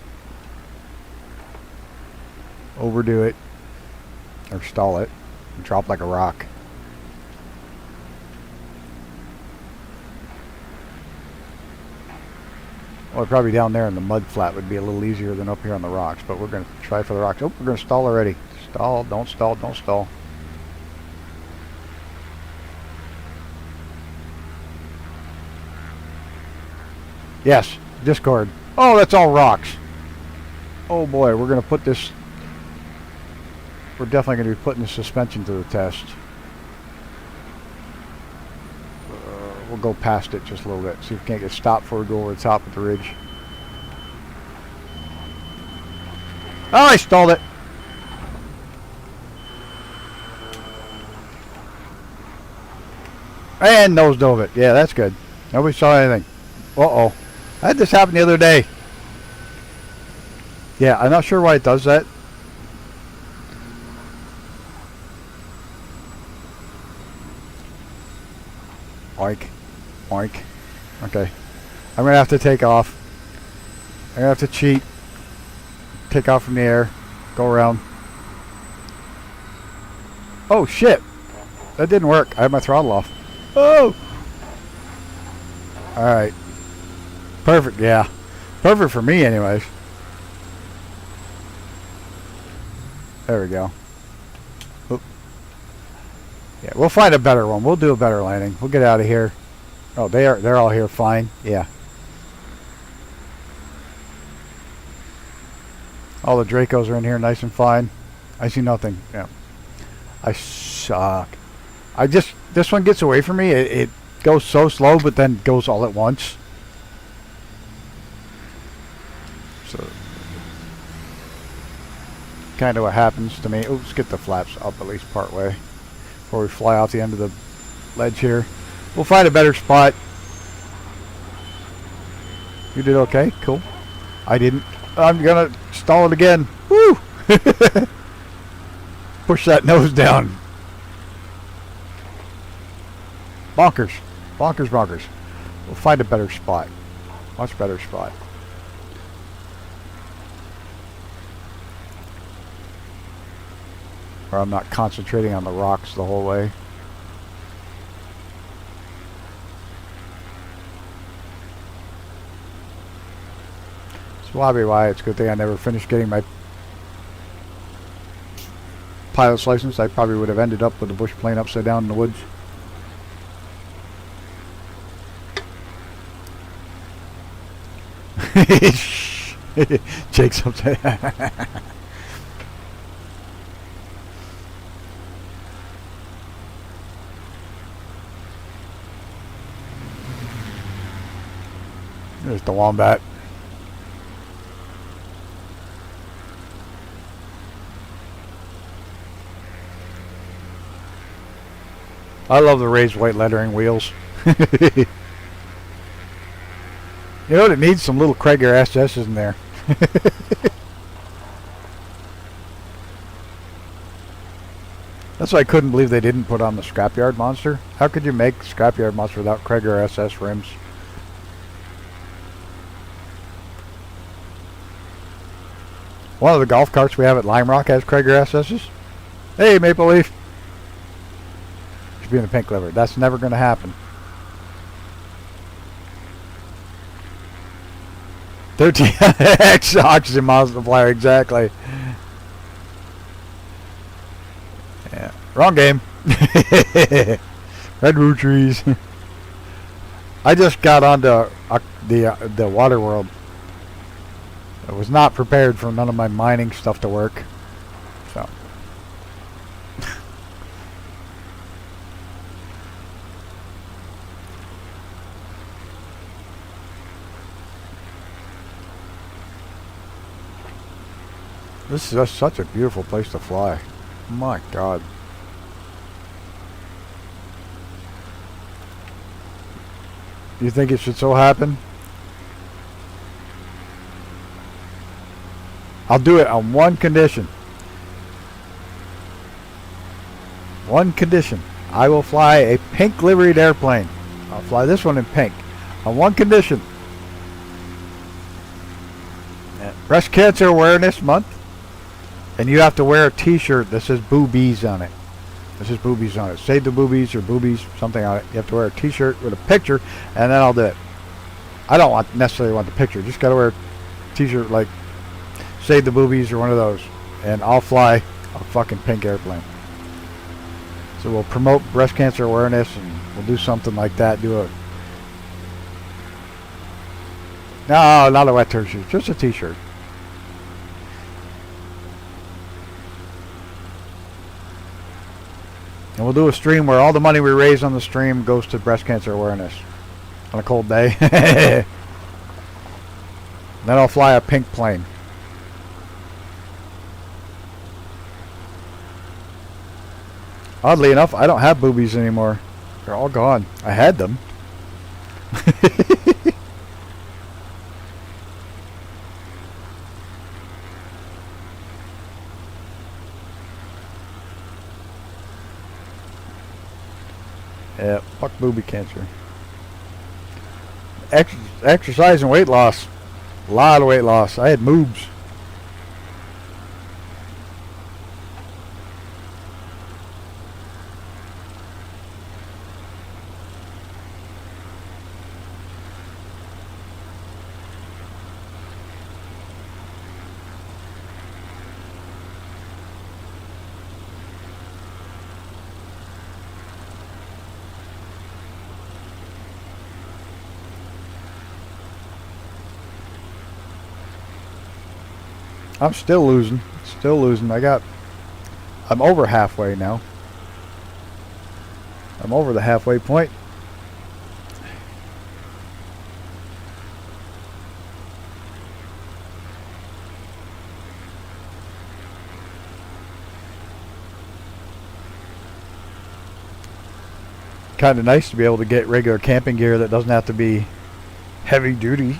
overdo it or stall it and drop like a rock. Well, probably down there in the mud flat would be a little easier than up here on the rocks, but we're going to try for the rocks. Oh, we're going to stall already. Stall, don't stall, don't stall. Yes, Discord. Oh, that's all rocks. Oh boy, we're going to put this... We're definitely going to be putting the suspension to the test. We'll go past it just a little bit. See if we can't get stopped before we go over the top of the ridge. Oh, I stalled it. And nose dove it. Yeah, that's good. Nobody saw anything. Uh-oh. I had this happen the other day. Yeah, I'm not sure why it does that. Oink. Oink. Okay. I'm going to have to take off. I'm going to have to cheat. Take off from the air. Go around. Oh, shit. That didn't work. I had my throttle off. Oh! Alright. Perfect, yeah. Perfect for me, anyways. There we go. Oop. Yeah, we'll find a better one. We'll do a better landing. We'll get out of here. Oh, they're all here fine. Yeah. All the Dracos are in here nice and fine. I see nothing. Yeah. I suck. This one gets away from me. It goes so slow, but then goes all at once. So, kind of what happens to me. Oops, let's get the flaps up at least part way before we fly off the end of the ledge here. We'll find a better spot. You did okay? Cool. I didn't. I'm gonna stall it again. Woo! Push that nose down. Bonkers. Bonkers, bonkers. We'll find a better spot. Much better spot. Or I'm not concentrating on the rocks the whole way. It's probably why it's a good thing I never finished getting my pilot's license. I probably would have ended up with the bush plane upside down in the woods. Jake's upside down. There's the wombat. I love the raised white lettering wheels. You know what? It needs some little Krager SS's in there. That's why I couldn't believe they didn't put on the Scrapyard Monster. How could you make Scrapyard Monster without Krager SS rims? One of the golf carts we have at Lime Rock has Krager SS's. Hey, Maple Leaf. Should be in the pink liver. That's never going to happen. 13x oxygen multiplier, exactly. Yeah, wrong game. Redwood trees. I just got onto the water world. I was not prepared for none of my mining stuff to work. So. This is just such a beautiful place to fly. My God. You think it should so happen? I'll do it on one condition. One condition. I will fly a pink liveried airplane. I'll fly this one in pink. On one condition. Breast Cancer Awareness Month. And you have to wear a t-shirt that says boobies on it. This is boobies on it. Save the boobies or boobies, something on it. You have to wear a t-shirt with a picture, and then I'll do it. I don't necessarily want the picture. Just got to wear a t-shirt like Save the Boobies or one of those. And I'll fly a fucking pink airplane. So we'll promote breast cancer awareness, and we'll do something like that. Do a... No, not a wet t-shirt. Just a t-shirt. And we'll do a stream where all the money we raise on the stream goes to breast cancer awareness. On a cold day. Then I'll fly a pink plane. Oddly enough, I don't have boobies anymore. They're all gone. I had them. Yeah, fuck booby cancer. Exercise and weight loss. A lot of weight loss. I had moobs. I'm still losing. Still losing. I'm over halfway now. I'm over the halfway point. Kind of nice to be able to get regular camping gear that doesn't have to be heavy duty.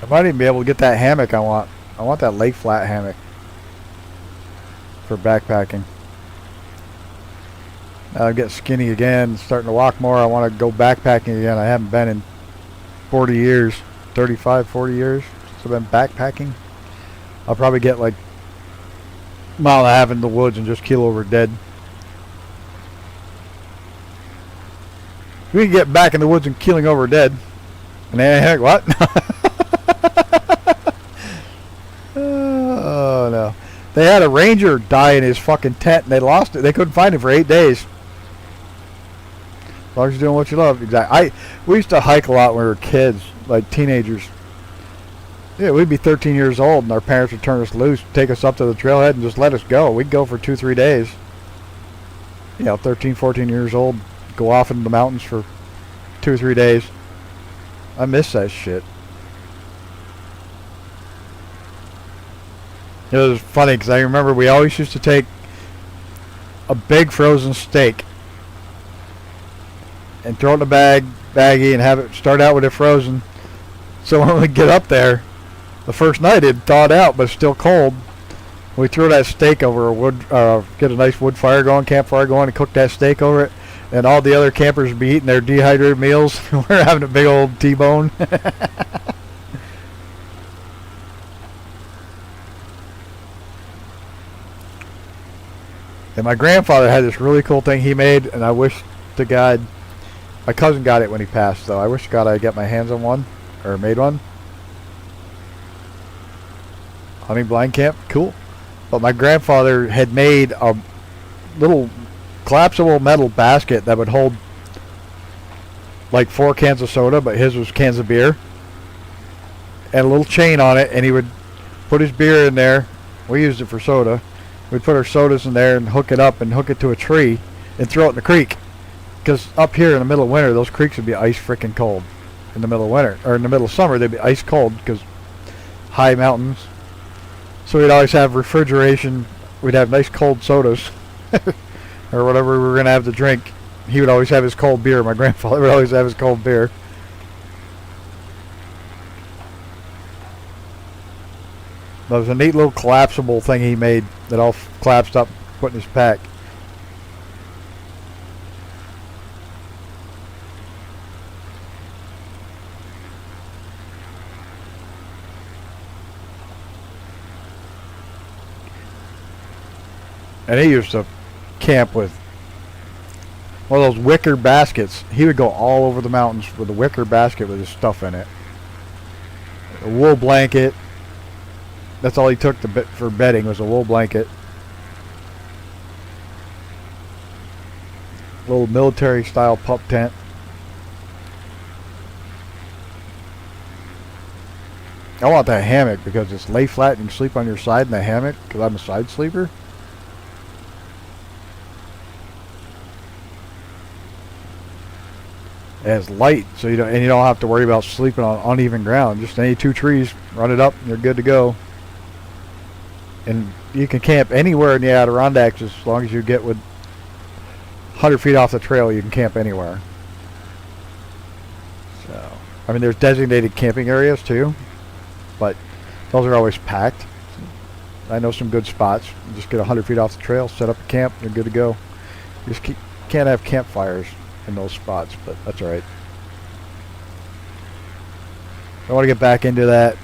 I might even be able to get that hammock I want. I want that lake flat hammock for backpacking. Now I'm getting skinny again, starting to walk more. I want to go backpacking again. I haven't been in 40 years, 35, 40 years since I've been backpacking. I'll probably get like a mile and a half in the woods and just keel over dead. We can get back in the woods and keeling over dead. And then, heck, what? Oh no! They had a ranger die in his fucking tent, and they lost it. They couldn't find him for 8 days. As long as you're doing what you love, exactly. We used to hike a lot when we were kids, like teenagers. Yeah, we'd be 13 years old, and our parents would turn us loose, take us up to the trailhead, and just let us go. We'd go for 2-3 days. You know, 13, 14 years old, go off into the mountains for 2 or 3 days. I miss that shit. It was funny because I remember we always used to take a big frozen steak and throw it in a baggie and have it start out with it frozen. So when we get up there, the first night it thawed out, but it's still cold. We throw that steak over a wood, get a nice wood fire going, campfire going, and cook that steak over it. And all the other campers would be eating their dehydrated meals. We're having a big old T-bone. And my grandfather had this really cool thing he made, and I wish to God, my cousin got it when he passed, though. I wish to God I'd get my hands on one, or made one. Hunting blind camp, cool. But my grandfather had made a little collapsible metal basket that would hold like 4 cans of soda, but his was cans of beer, and a little chain on it, and he would put his beer in there. We used it for soda. We'd put our sodas in there and hook it up and hook it to a tree and throw it in the creek. Because up here in the middle of winter, those creeks would be ice freaking cold. In the middle of winter, or in the middle of summer, they'd be ice cold because high mountains. So we'd always have refrigeration. We'd have nice cold sodas or whatever we were going to have to drink. He would always have his cold beer. My grandfather would always have his cold beer. That was a neat little collapsible thing he made that all collapsed up, put in his pack. And he used to camp with one of those wicker baskets. He would go all over the mountains with a wicker basket with his stuff in it. A wool blanket. That's all he took for bedding was a wool blanket. Little military style pup tent. I want that hammock because it's lay flat and you can sleep on your side in the hammock because I'm a side sleeper. It has light, so you don't have to worry about sleeping on uneven ground. Just any 2 trees, run it up, and you're good to go. And you can camp anywhere in the Adirondacks as long as you get with 100 feet off the trail. You can camp anywhere. So, I mean, there's designated camping areas too, but those are always packed. I know some good spots. You just get 100 feet off the trail, set up a camp, you're good to go. You just can't have campfires in those spots, but that's all right. I want to get back into that.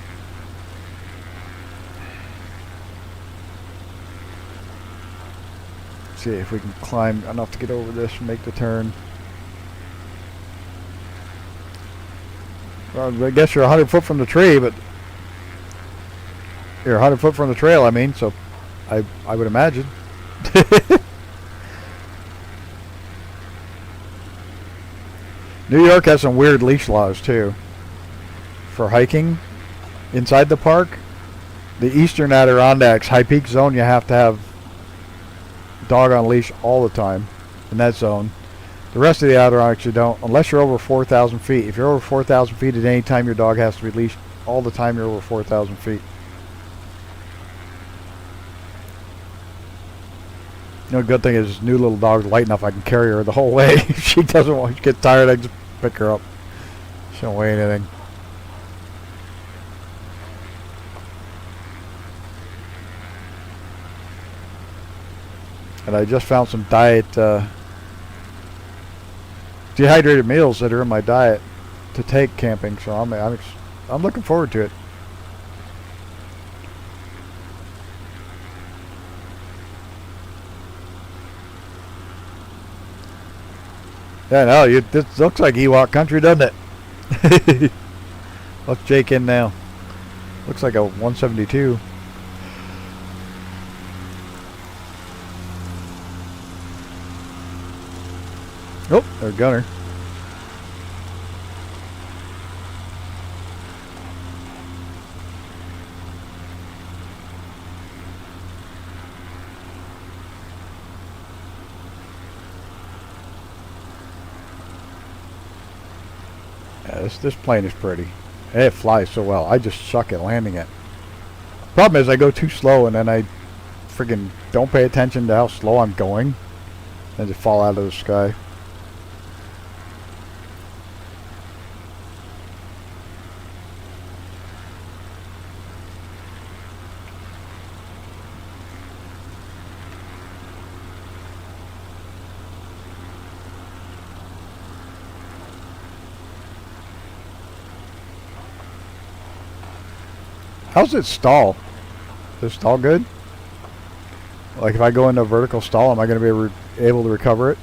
See if we can climb enough to get over this and make the turn. Well, I guess you're 100 foot from the tree, but you're 100 foot from the trail, I mean, so I would imagine. New York has some weird leash laws too for hiking inside the park. The eastern Adirondacks high peak zone, you have to have dog on leash all the time in that zone. The rest of the Adirondacks you don't, unless you're over 4,000 feet. If you're over 4,000 feet at any time, your dog has to be leashed all the time you're over 4,000 feet. You know, the good thing is this new little dog's light enough I can carry her the whole way. If she doesn't want to get tired, I can just pick her up. She don't weigh anything. And I just found some dehydrated meals that are in my diet to take camping, so I'm looking forward to it. Yeah, no, this looks like Ewok country, doesn't it? Let's Jake in now. Looks like a 172. Oh, there's Gunner. Yeah, this plane is pretty. It flies so well. I just suck at landing it. Problem is I go too slow and then I friggin' don't pay attention to how slow I'm going and just fall out of the sky. How's it stall? Does it stall good? Like if I go into a vertical stall, am I going to be able to recover it?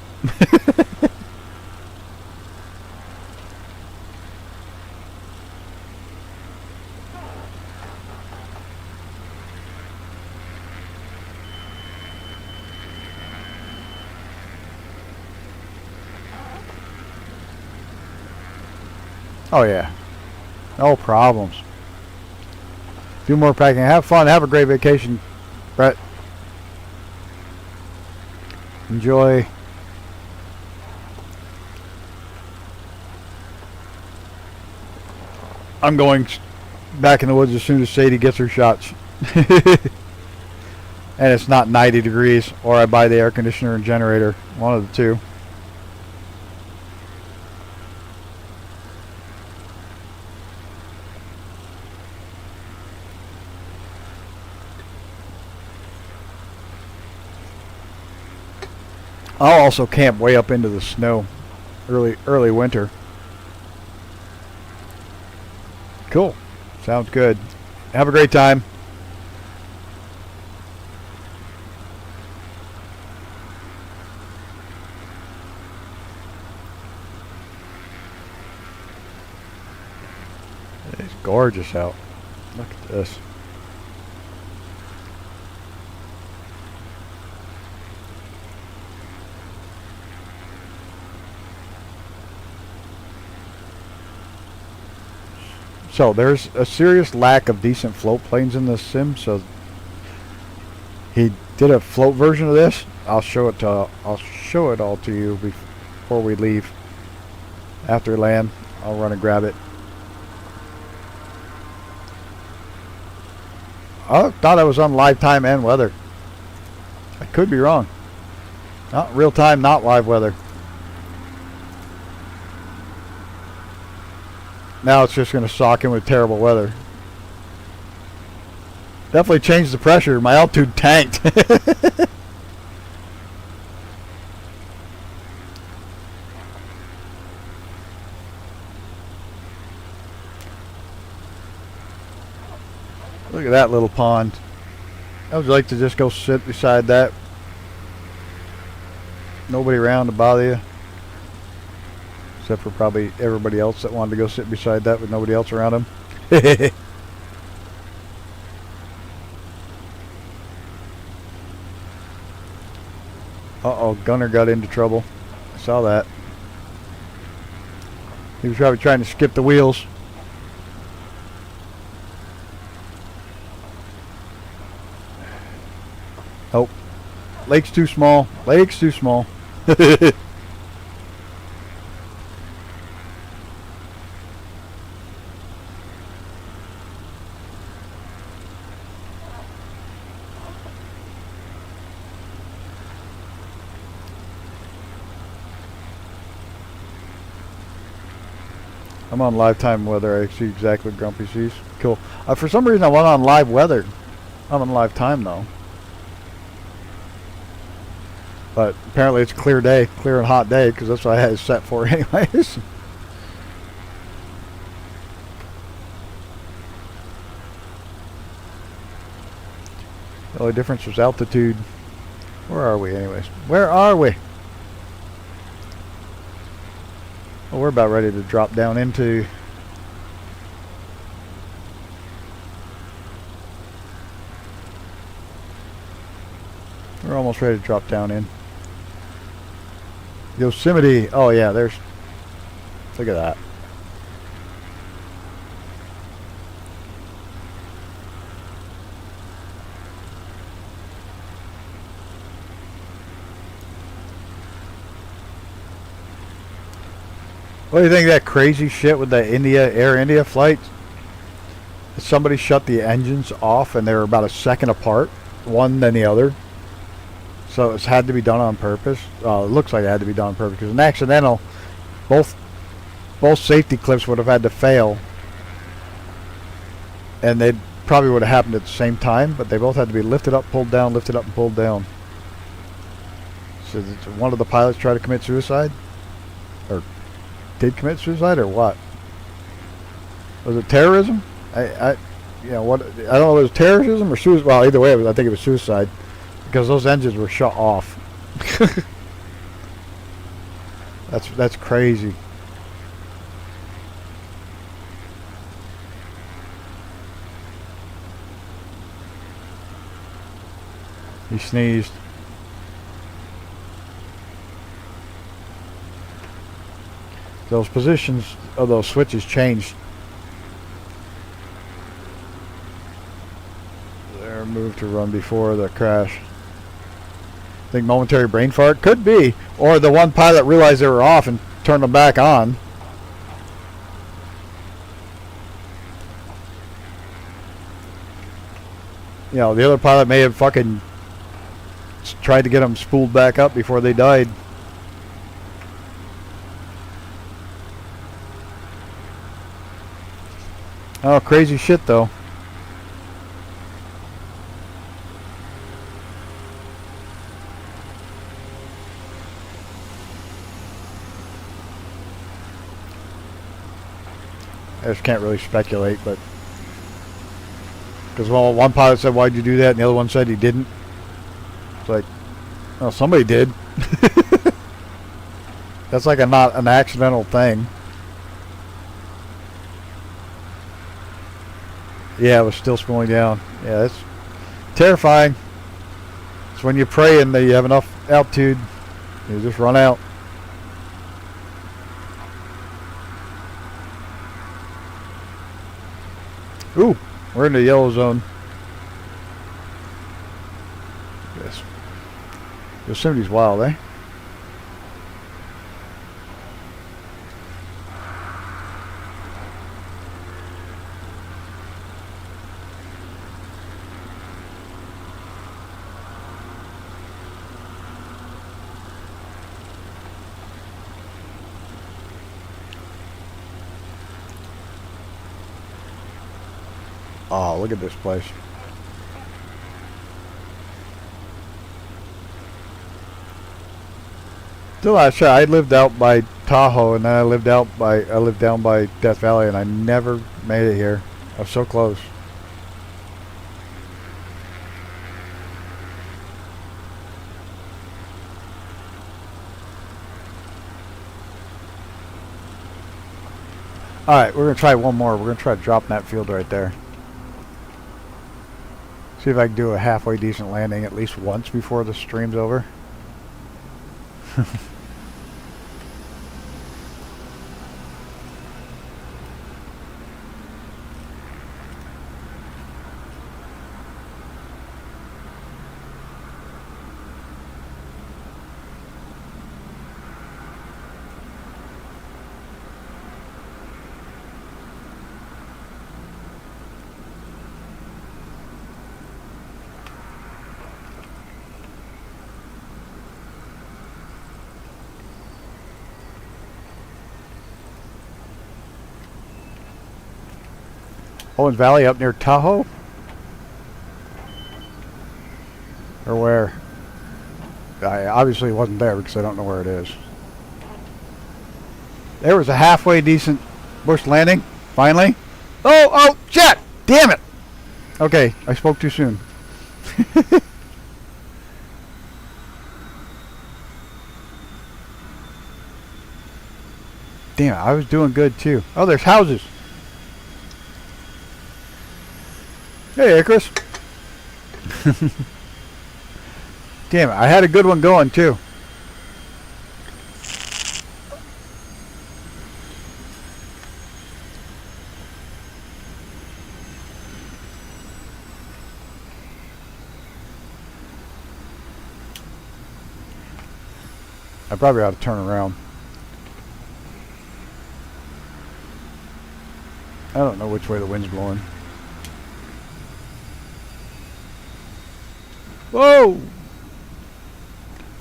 Oh yeah, no problems. A few more packing. Have fun. Have a great vacation, Brett. Enjoy. I'm going back in the woods as soon as Sadie gets her shots. And it's not 90 degrees, or I buy the air conditioner and generator. One of the two. I'll also camp way up into the snow, early winter. Cool. Sounds good. Have a great time. It's gorgeous out. Look at this. So there's a serious lack of decent float planes in this sim. So he did a float version of this. I'll show it all to you before we leave. After we land, I'll run and grab it. I thought I was on live time and weather. I could be wrong. Not real time, not live weather. Now it's just going to sock in with terrible weather. Definitely changed the pressure. My altitude tanked. Look at that little pond. I would like to just go sit beside that. Nobody around to bother you. Except for probably everybody else that wanted to go sit beside that with nobody else around them. Uh-oh, Gunner got into trouble. I saw that. He was probably trying to skip the wheels. Oh, lake's too small. Lake's too small. I'm on live time weather. I see exactly what Grumpy sees. Cool. For some reason I went on live weather. I'm on live time though. But apparently it's a clear day, clear and hot day, because that's what I had it set for anyways. The only difference was altitude. Where are we anyways? Where are we? Well, we're about ready to drop down into we're almost ready to drop down in Yosemite. Oh yeah, there's, look at that. What do you think of that crazy shit with the Air India flight? Somebody shut the engines off and they were about a second apart, one than the other. So it's had to be done on purpose. It looks like it had to be done on purpose because an accidental, both safety clips would have had to fail, and they probably would have happened at the same time. But they both had to be lifted up, pulled down, lifted up, and pulled down. So did one of the pilots try to commit suicide, or did commit suicide, or what? Was it terrorism? you know, what, I don't know if it was terrorism or suicide. Well, either way, I think it was suicide because those engines were shut off. That's crazy. He sneezed. Those positions of those switches changed. They're moved to run before the crash. I think momentary brain fart could be, or the one pilot realized they were off and turned them back on. You know, the other pilot may have fucking tried to get them spooled back up before they died. Oh, crazy shit though. I just can't really speculate, but because well, one pilot said, "Why'd you do that?" and the other one said he didn't. It's like, well, somebody did. That's like not an accidental thing. Yeah, it was still spooling down. Yeah, that's terrifying. It's when you pray and you have enough altitude, you just run out. Ooh, we're in the yellow zone. Yes. Yosemite's wild, eh? Oh, look at this place. Still not sure. I lived out by Tahoe, and then I lived down by Death Valley, and I never made it here. I was so close. Alright, we're going to try one more. We're going to try dropping that field right there. See if I can do a halfway decent landing at least once before the stream's over. Owens Valley up near Tahoe? Or where? I obviously wasn't there because I don't know where it is. There was a halfway decent bush landing, finally. Oh, shit! Damn it! Okay, I spoke too soon. Damn it, I was doing good too. Oh, there's houses. Hey, Icarus. Damn it, I had a good one going too. I probably ought to turn around. I don't know which way the wind's blowing. Whoa!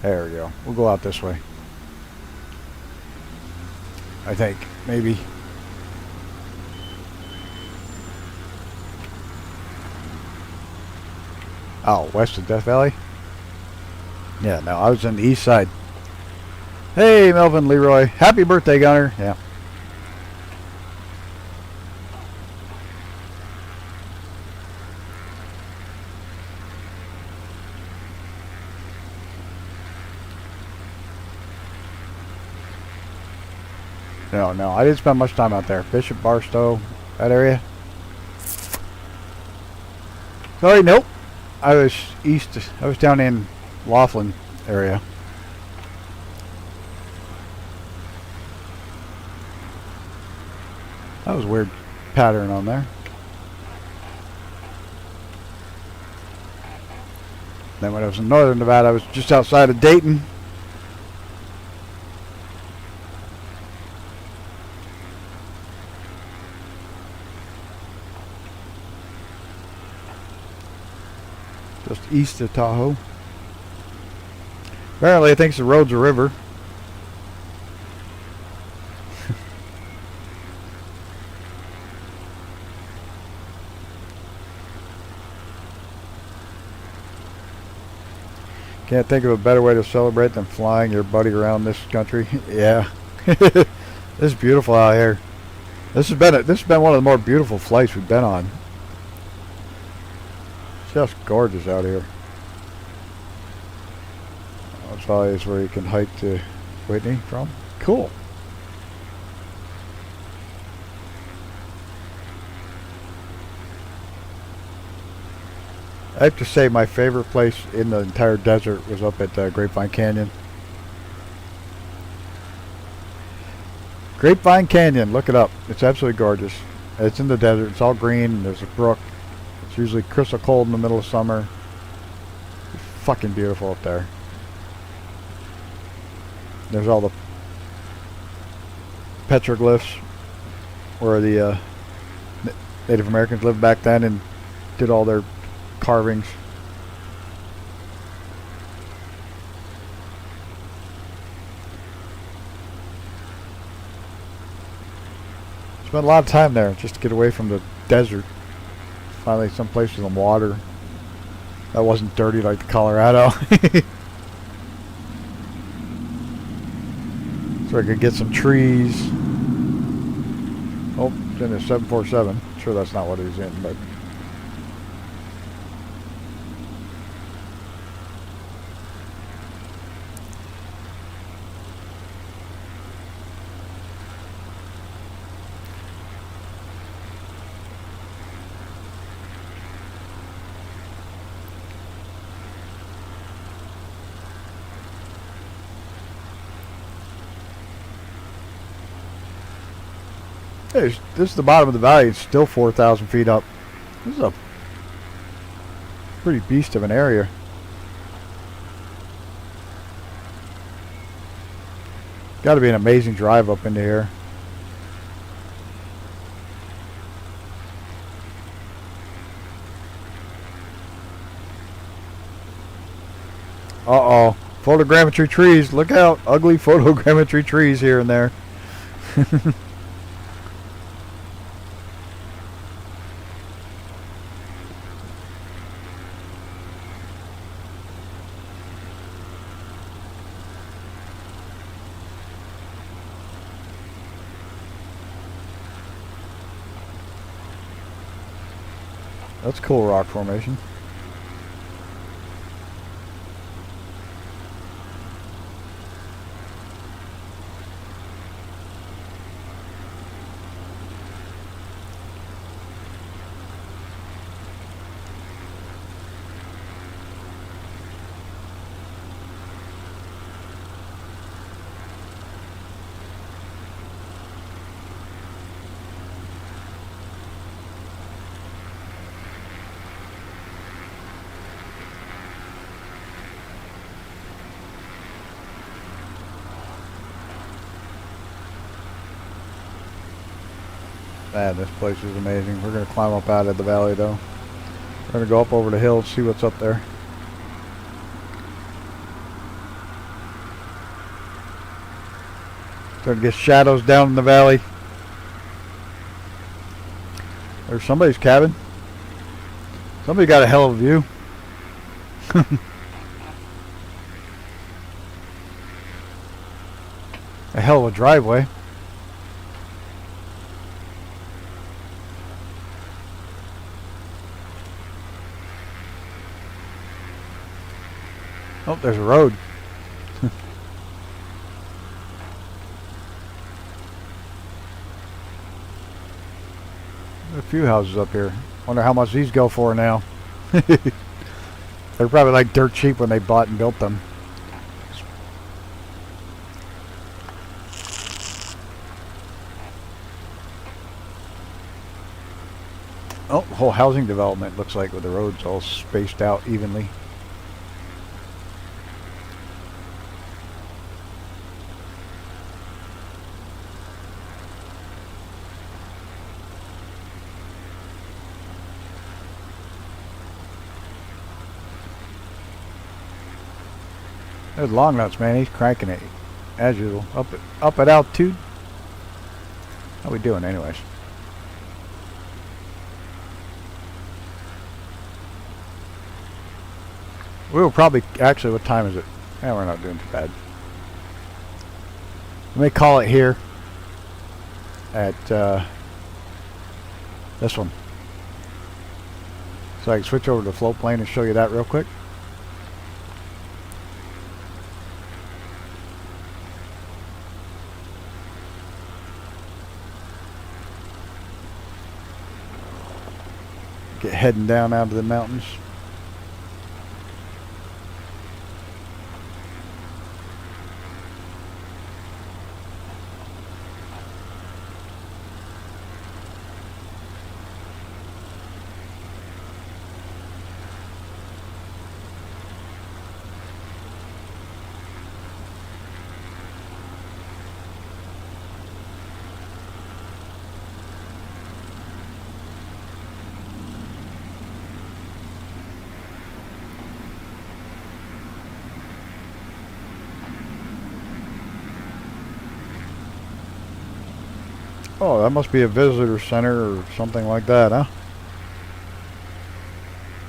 There we go. We'll go out this way. I think. Maybe. Oh, west of Death Valley? Yeah, no, I was on the east side. Hey, Melvin Leroy. Happy birthday, Gunner. Yeah. No, I didn't spend much time out there. Bishop, Barstow, that area. Sorry, nope. I was east. I was down in Laughlin area. That was a weird pattern on there. Then when I was in northern Nevada, I was just outside of Dayton. Just east of Tahoe. Apparently, it thinks the road's a river. Can't think of a better way to celebrate than flying your buddy around this country. Yeah, this is beautiful out here. This has been one of the more beautiful flights we've been on. It's just gorgeous out here. That's probably is where you can hike to Whitney from. Cool. I have to say my favorite place in the entire desert was up at Grapevine Canyon. Grapevine Canyon, look it up. It's absolutely gorgeous. It's in the desert. It's all green. There's a brook. It's usually crystal cold in the middle of summer. It's fucking beautiful up there. There's all the petroglyphs where the Native Americans lived back then and did all their carvings. Spent a lot of time there just to get away from the desert. Finally someplace with some water that wasn't dirty like the Colorado. So I could get some trees. Oh, it's in a 747. Sure that's not what he's in, but hey, this is the bottom of the valley. It's still 4,000 feet up. This is a pretty beast of an area. Got to be an amazing drive up into here. Uh-oh. Photogrammetry trees. Look out. Ugly photogrammetry trees here and there. That's a cool rock formation. Man, this place is amazing. We're going to climb up out of the valley though. We're going to go up over the hill and see what's up there. Starting to get shadows down in the valley. There's somebody's cabin. Somebody got a hell of a view. A hell of a driveway. Oh, there's a road. A few houses up here. Wonder how much these go for now. They're probably like dirt cheap when they bought and built them. Oh, whole housing development looks like with the roads all spaced out evenly. There's long nuts, man. He's cranking it as usual. Up at altitude. How we doing, anyways? We will probably actually. What time is it? Yeah, we're not doing too bad. Let me call it here at this one, so I can switch over to the float plane and show you that real quick. Get heading down out of the mountains. Oh, that must be a visitor center or something like that, huh?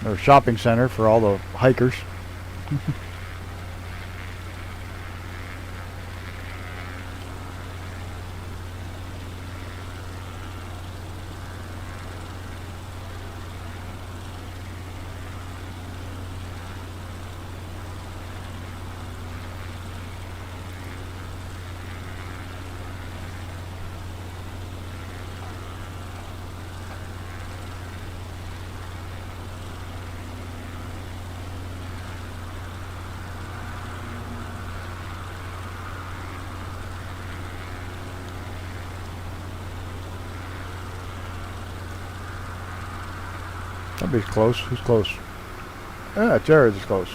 Or a shopping center for all the hikers. Somebody's close. Who's close? Ah, Jared's close.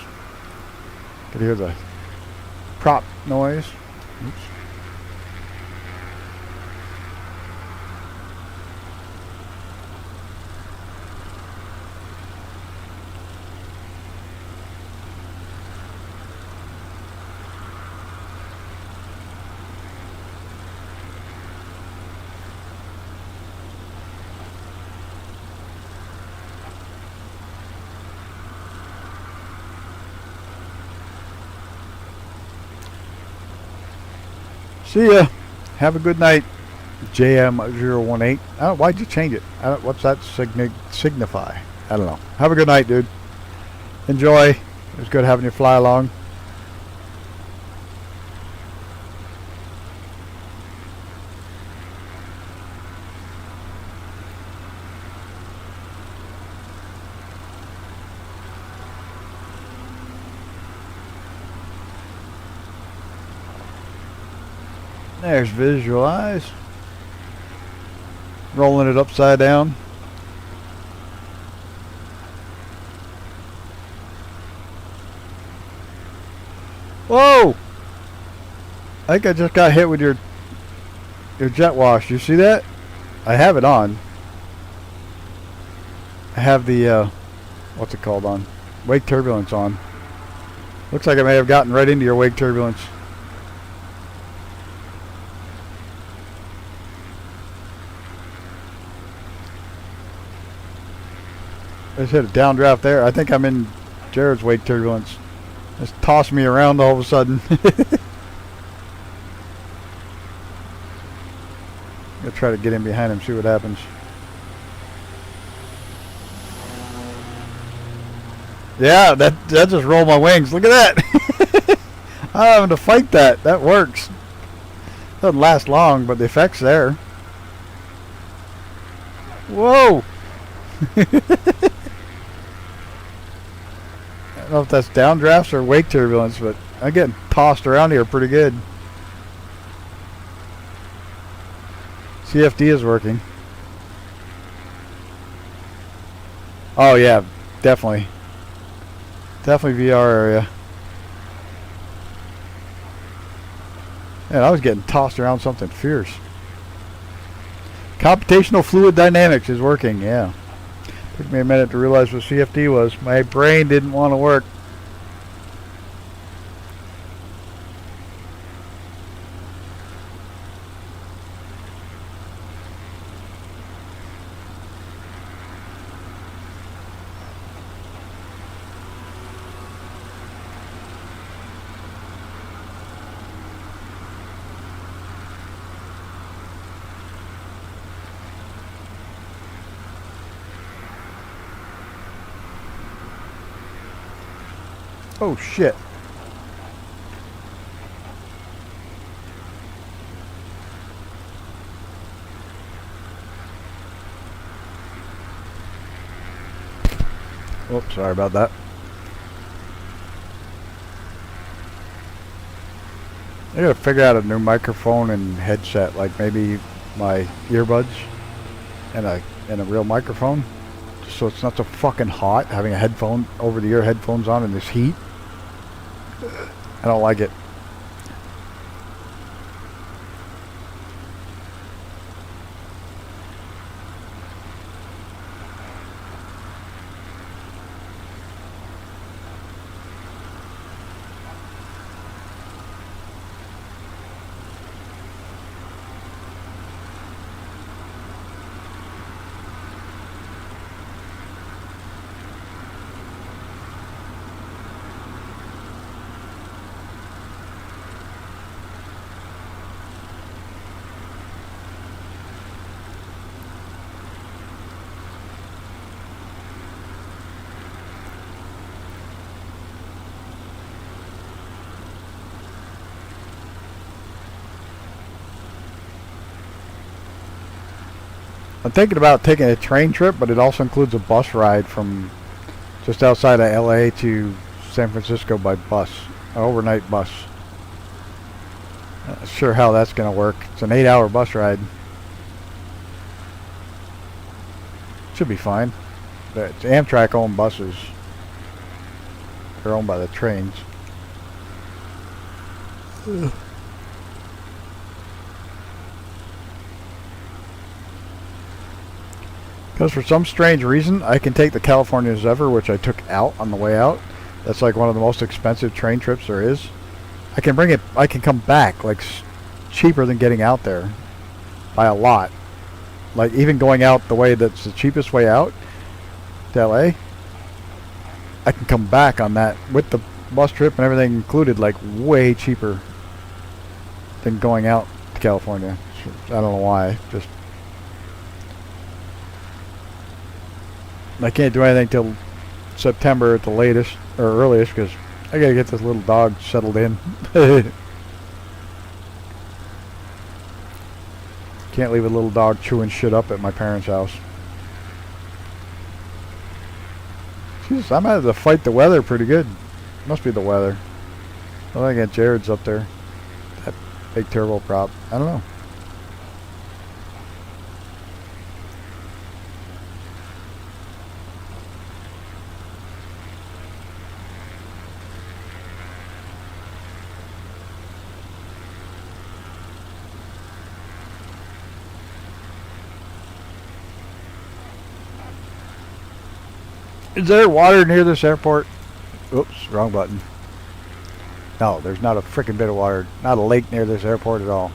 Could hear the prop noise. Oops. See ya. Have a good night, JM018. Oh, why'd you change it? What's that signify? I don't know. Have a good night, dude. Enjoy. It was good having you fly along. There's visualize. Rolling it upside down. Whoa! I think I just got hit with your jet wash. You see that? I have it on. I have the what's it called on? Wake turbulence on. Looks like I may have gotten right into your wake turbulence. I just hit a downdraft there. I think I'm in Jared's wake turbulence. Just tossed me around all of a sudden. I'll try to get in behind him, see what happens. Yeah, that just rolled my wings. Look at that. I'm having to fight that. That works. Doesn't last long, but the effect's there. Whoa! I don't know if that's downdrafts or wake turbulence, but I'm getting tossed around here pretty good. CFD is working. Oh yeah, definitely. Definitely VR area. Man, I was getting tossed around something fierce. Computational fluid dynamics is working, yeah. Took me a minute to realize what CFD was. My brain didn't want to work. Oh shit. Oops, sorry about that. I gotta figure out a new microphone and headset, like maybe my earbuds and a real microphone, just so it's not so fucking hot having a headphone over the ear headphones on in this heat. I don't like it. I'm thinking about taking a train trip, but it also includes a bus ride from just outside of LA to San Francisco by bus, an overnight bus. Not sure how that's going to work. It's an 8-hour bus ride. Should be fine. But it's Amtrak owned buses. They're owned by the trains. Ugh. Because for some strange reason, I can take the California Zephyr, which I took out on the way out. That's like one of the most expensive train trips there is. I can bring it, I can come back like cheaper than getting out there by a lot. Like even going out the way that's the cheapest way out to LA, I can come back on that with the bus trip and everything included, like way cheaper than going out to California. I don't know why, just I can't do anything till September at the latest or earliest because I gotta get this little dog settled in. Can't leave a little dog chewing shit up at my parents' house. Jesus, I'm having to fight the weather pretty good. Must be the weather. I think Jared's up there. That big turbo prop. I don't know. Is there water near this airport? Oops, wrong button. No, there's not a frickin' bit of water. Not a lake near this airport at all.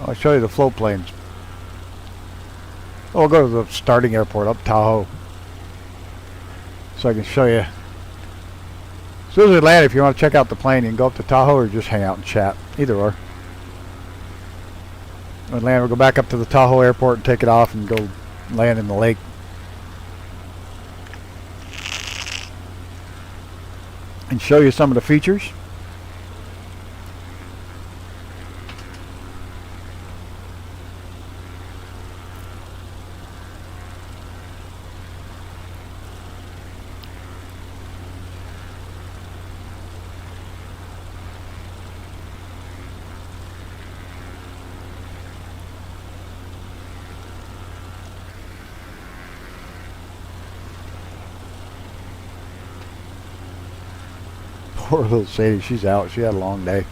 I'll show you the float planes. Oh, we'll go to the starting airport up Tahoe. So I can show you. As soon as we land, if you want to check out the plane, you can go up to Tahoe or just hang out and chat. Either or. When we land, we'll go back up to the Tahoe airport and take it off and go land in the lake. and show you some of the features. Poor little Sadie, she's out. She had a long day.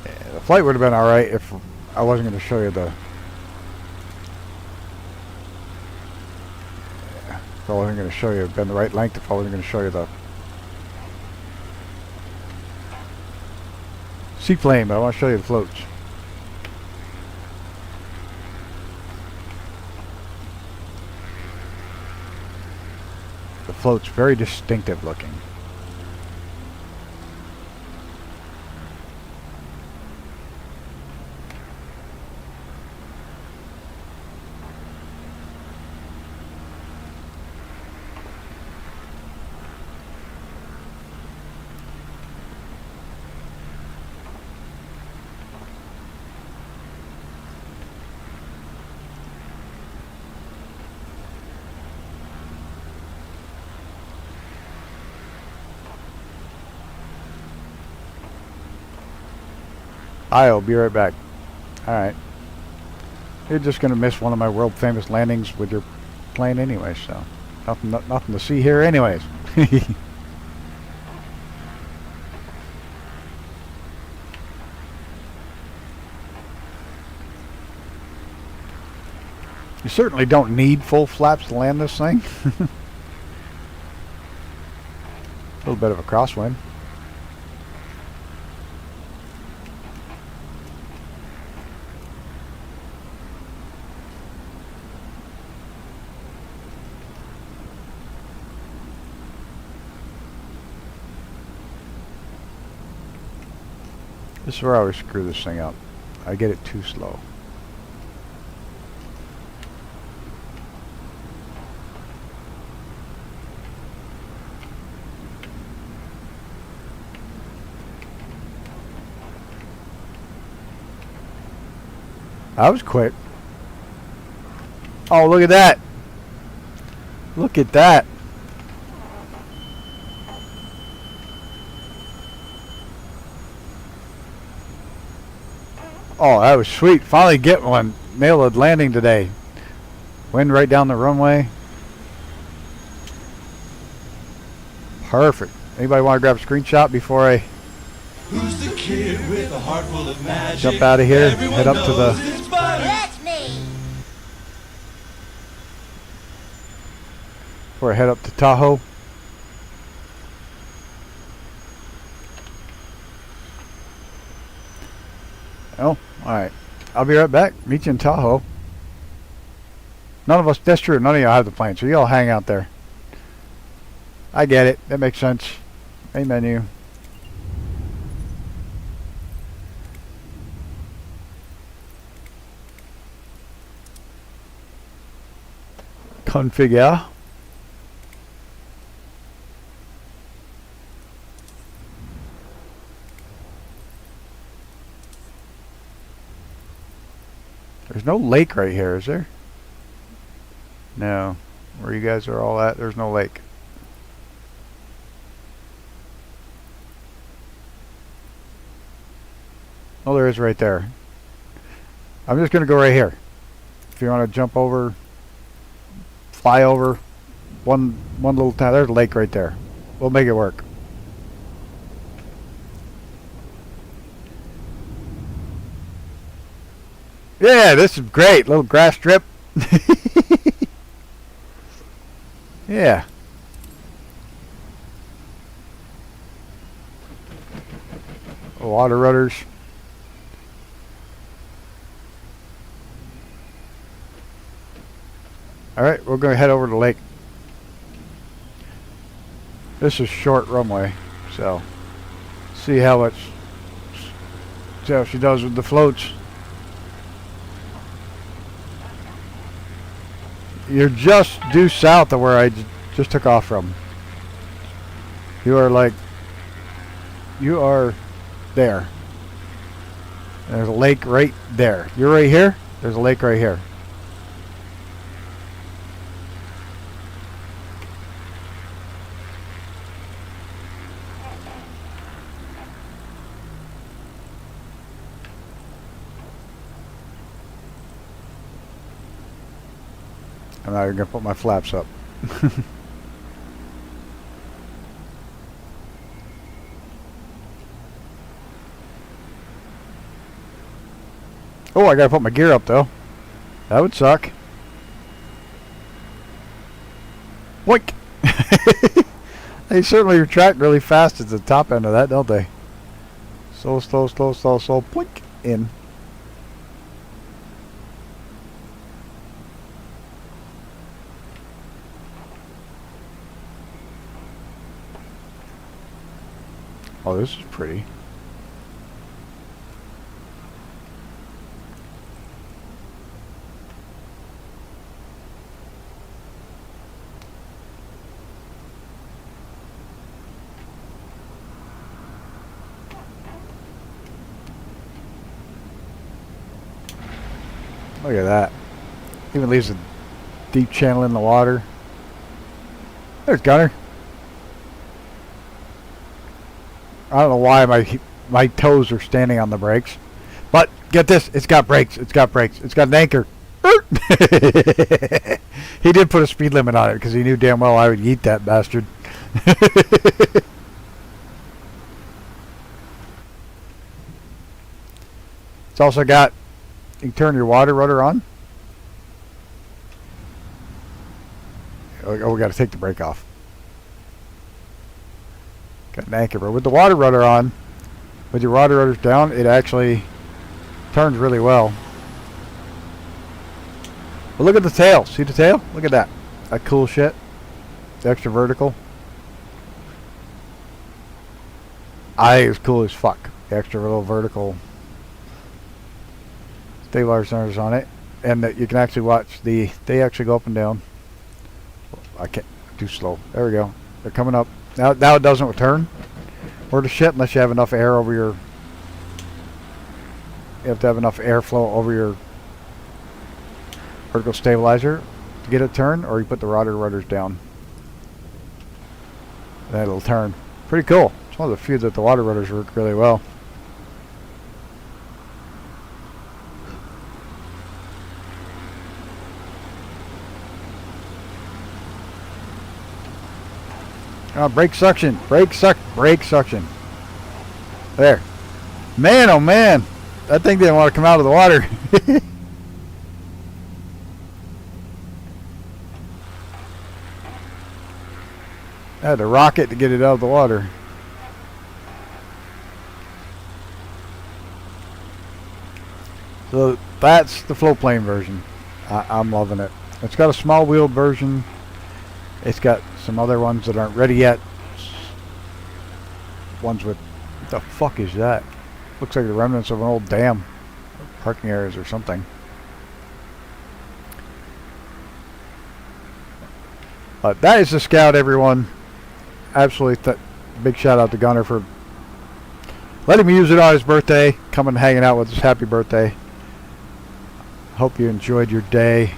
Yeah, the flight would have been alright if I wasn't going to show you the... If I wasn't going to show you, it'd been the right length if I wasn't going to show you the seaplane, but I want to show you the floats. The float's very distinctive looking. I'll be right back. Alright. You're just going to miss one of my world famous landings with your plane anyway, so nothing to see here anyways. You certainly don't need full flaps to land this thing. A little bit of a crosswind. This is where I always screw this thing up. I get it too slow. That was quick. Oh, look at that. Look at that. Oh, that was sweet. Finally get one. Nailed a landing today. Wind right down the runway. Perfect. Anybody want to grab a screenshot before I Who's the kid with a heart full of magic? jump out of here? Everyone Head up to knows the... it's butter. That's me. Before I head up to Tahoe. Oh, alright. I'll be right back. Meet you in Tahoe. None of us, that's true, none of y'all have the plane, so y'all hang out there. I get it. That makes sense. Main menu. Configure. There's no lake right here, is there? No. Where you guys are all at, there's no lake. Oh, there is right there. I'm just going to go right here. If you want to jump over, fly over, one little town. There's a lake right there. We'll make it work. Yeah, this is great. Little grass strip. Yeah. Water rudders. Alright, we're going to head over to the lake. This is short runway, so see how she does with the floats. You're just due south of where I just took off from. You are there. There's a lake right there. You're right here. There's a lake right here. I'm not even going to put my flaps up. Oh, I got to put my gear up though. That would suck. Boink! They certainly retract really fast at the top end of that, don't they? So slow, slow, slow, slow. Boink! In. Oh, this is pretty. Look at that. Even leaves a deep channel in the water. There's Gunner. I don't know why my toes are standing on the brakes. But get this, it's got brakes. It's got brakes. It's got an anchor. He did put a speed limit on it because he knew damn well I would eat that bastard. It's also got, you can turn your water rudder on. Oh, we got to take the brake off. Got an anchor, but with the water rudder on, with your water rudders down, it actually turns really well. But look at the tail. See the tail? Look at that. That cool shit. The extra vertical. I think it's cool as fuck. The extra little vertical stabilizers on it, and that you can actually watch they actually go up and down. I can't, too slow. There we go. They're coming up. Now it doesn't return or the shit unless you have enough air over your. You have to have enough airflow over your vertical stabilizer to get it turn, or you put the rudders down. Then it'll turn. Pretty cool. It's one of the few that the water rudders work really well. Brake suction. Brake suction. There. Man, oh man. That thing didn't want to come out of the water. I had to rock it to get it out of the water. So that's the float plane version. I'm loving it. It's got a small wheeled version. It's got some other ones that aren't ready yet. Ones with, what the fuck is that? Looks like the remnants of an old dam. Parking areas or something. But that is the Scout, everyone. Absolutely big shout out to Gunner for letting me use it on his birthday. Coming and hanging out with us. Happy birthday. Hope you enjoyed your day.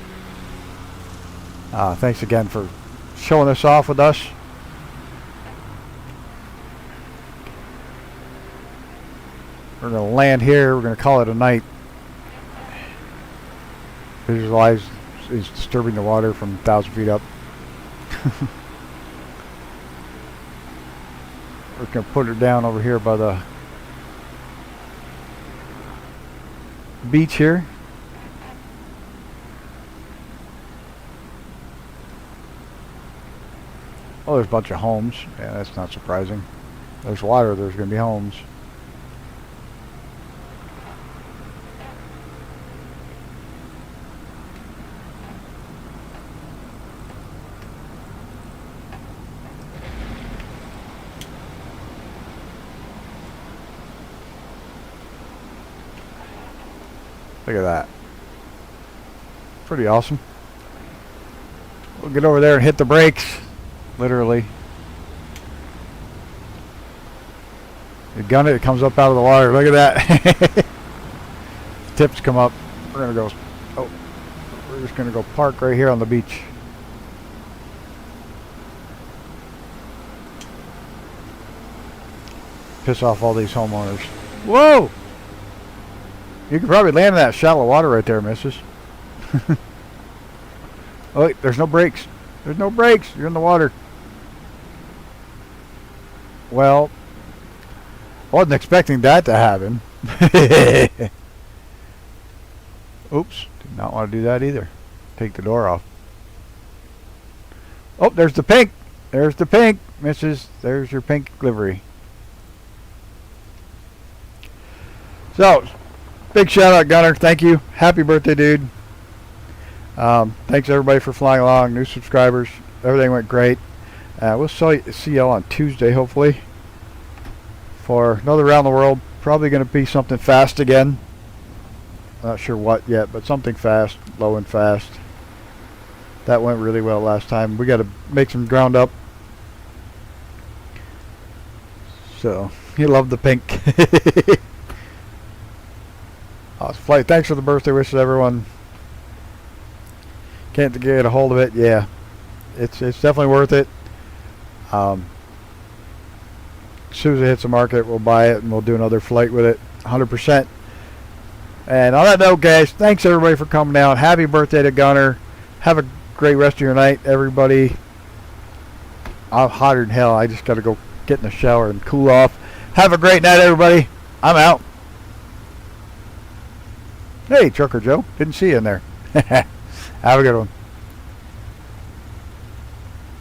Thanks again for showing this off with us. We're going to land here. We're going to call it a night. Visualize is disturbing the water from 1,000 feet up. We're going to put her down over here by the beach here. Oh, there's a bunch of homes. Yeah, that's not surprising. There's water, there's going to be homes. Look at that. Pretty awesome. We'll get over there and hit the brakes. Literally. You gun it, it comes up out of the water. Look at that. Tips come up. We're gonna go. Oh, we're just gonna go park right here on the beach. Piss off all these homeowners. Whoa! You could probably land in that shallow water right there, missus. Oh, wait, there's no brakes. There's no brakes. You're in the water. Well, wasn't expecting that to happen. Oops, did not want to do that either. Take the door off. Oh, there's the pink. There's the pink, missus. There's your pink livery. So, big shout out, Gunner. Thank you. Happy birthday, dude. Thanks everybody for flying along. New subscribers. Everything went great. We'll see y'all on Tuesday, hopefully, for another round the world. Probably going to be something fast again. Not sure what yet, but something fast, low and fast. That went really well last time. We got to make some ground up. So, he loved the pink. Flight. Thanks for the birthday wishes, everyone. Can't get a hold of it. Yeah, it's definitely worth it. As soon as it hits the market, we'll buy it and we'll do another flight with it, 100%. And on that note, guys, thanks everybody for coming down. Happy birthday to Gunner. Have a great rest of your night, everybody. I'm hotter than hell. I just got to go get in the shower and cool off. Have a great night, everybody. I'm out. Hey, Trucker Joe. Didn't see you in there. Have a good one.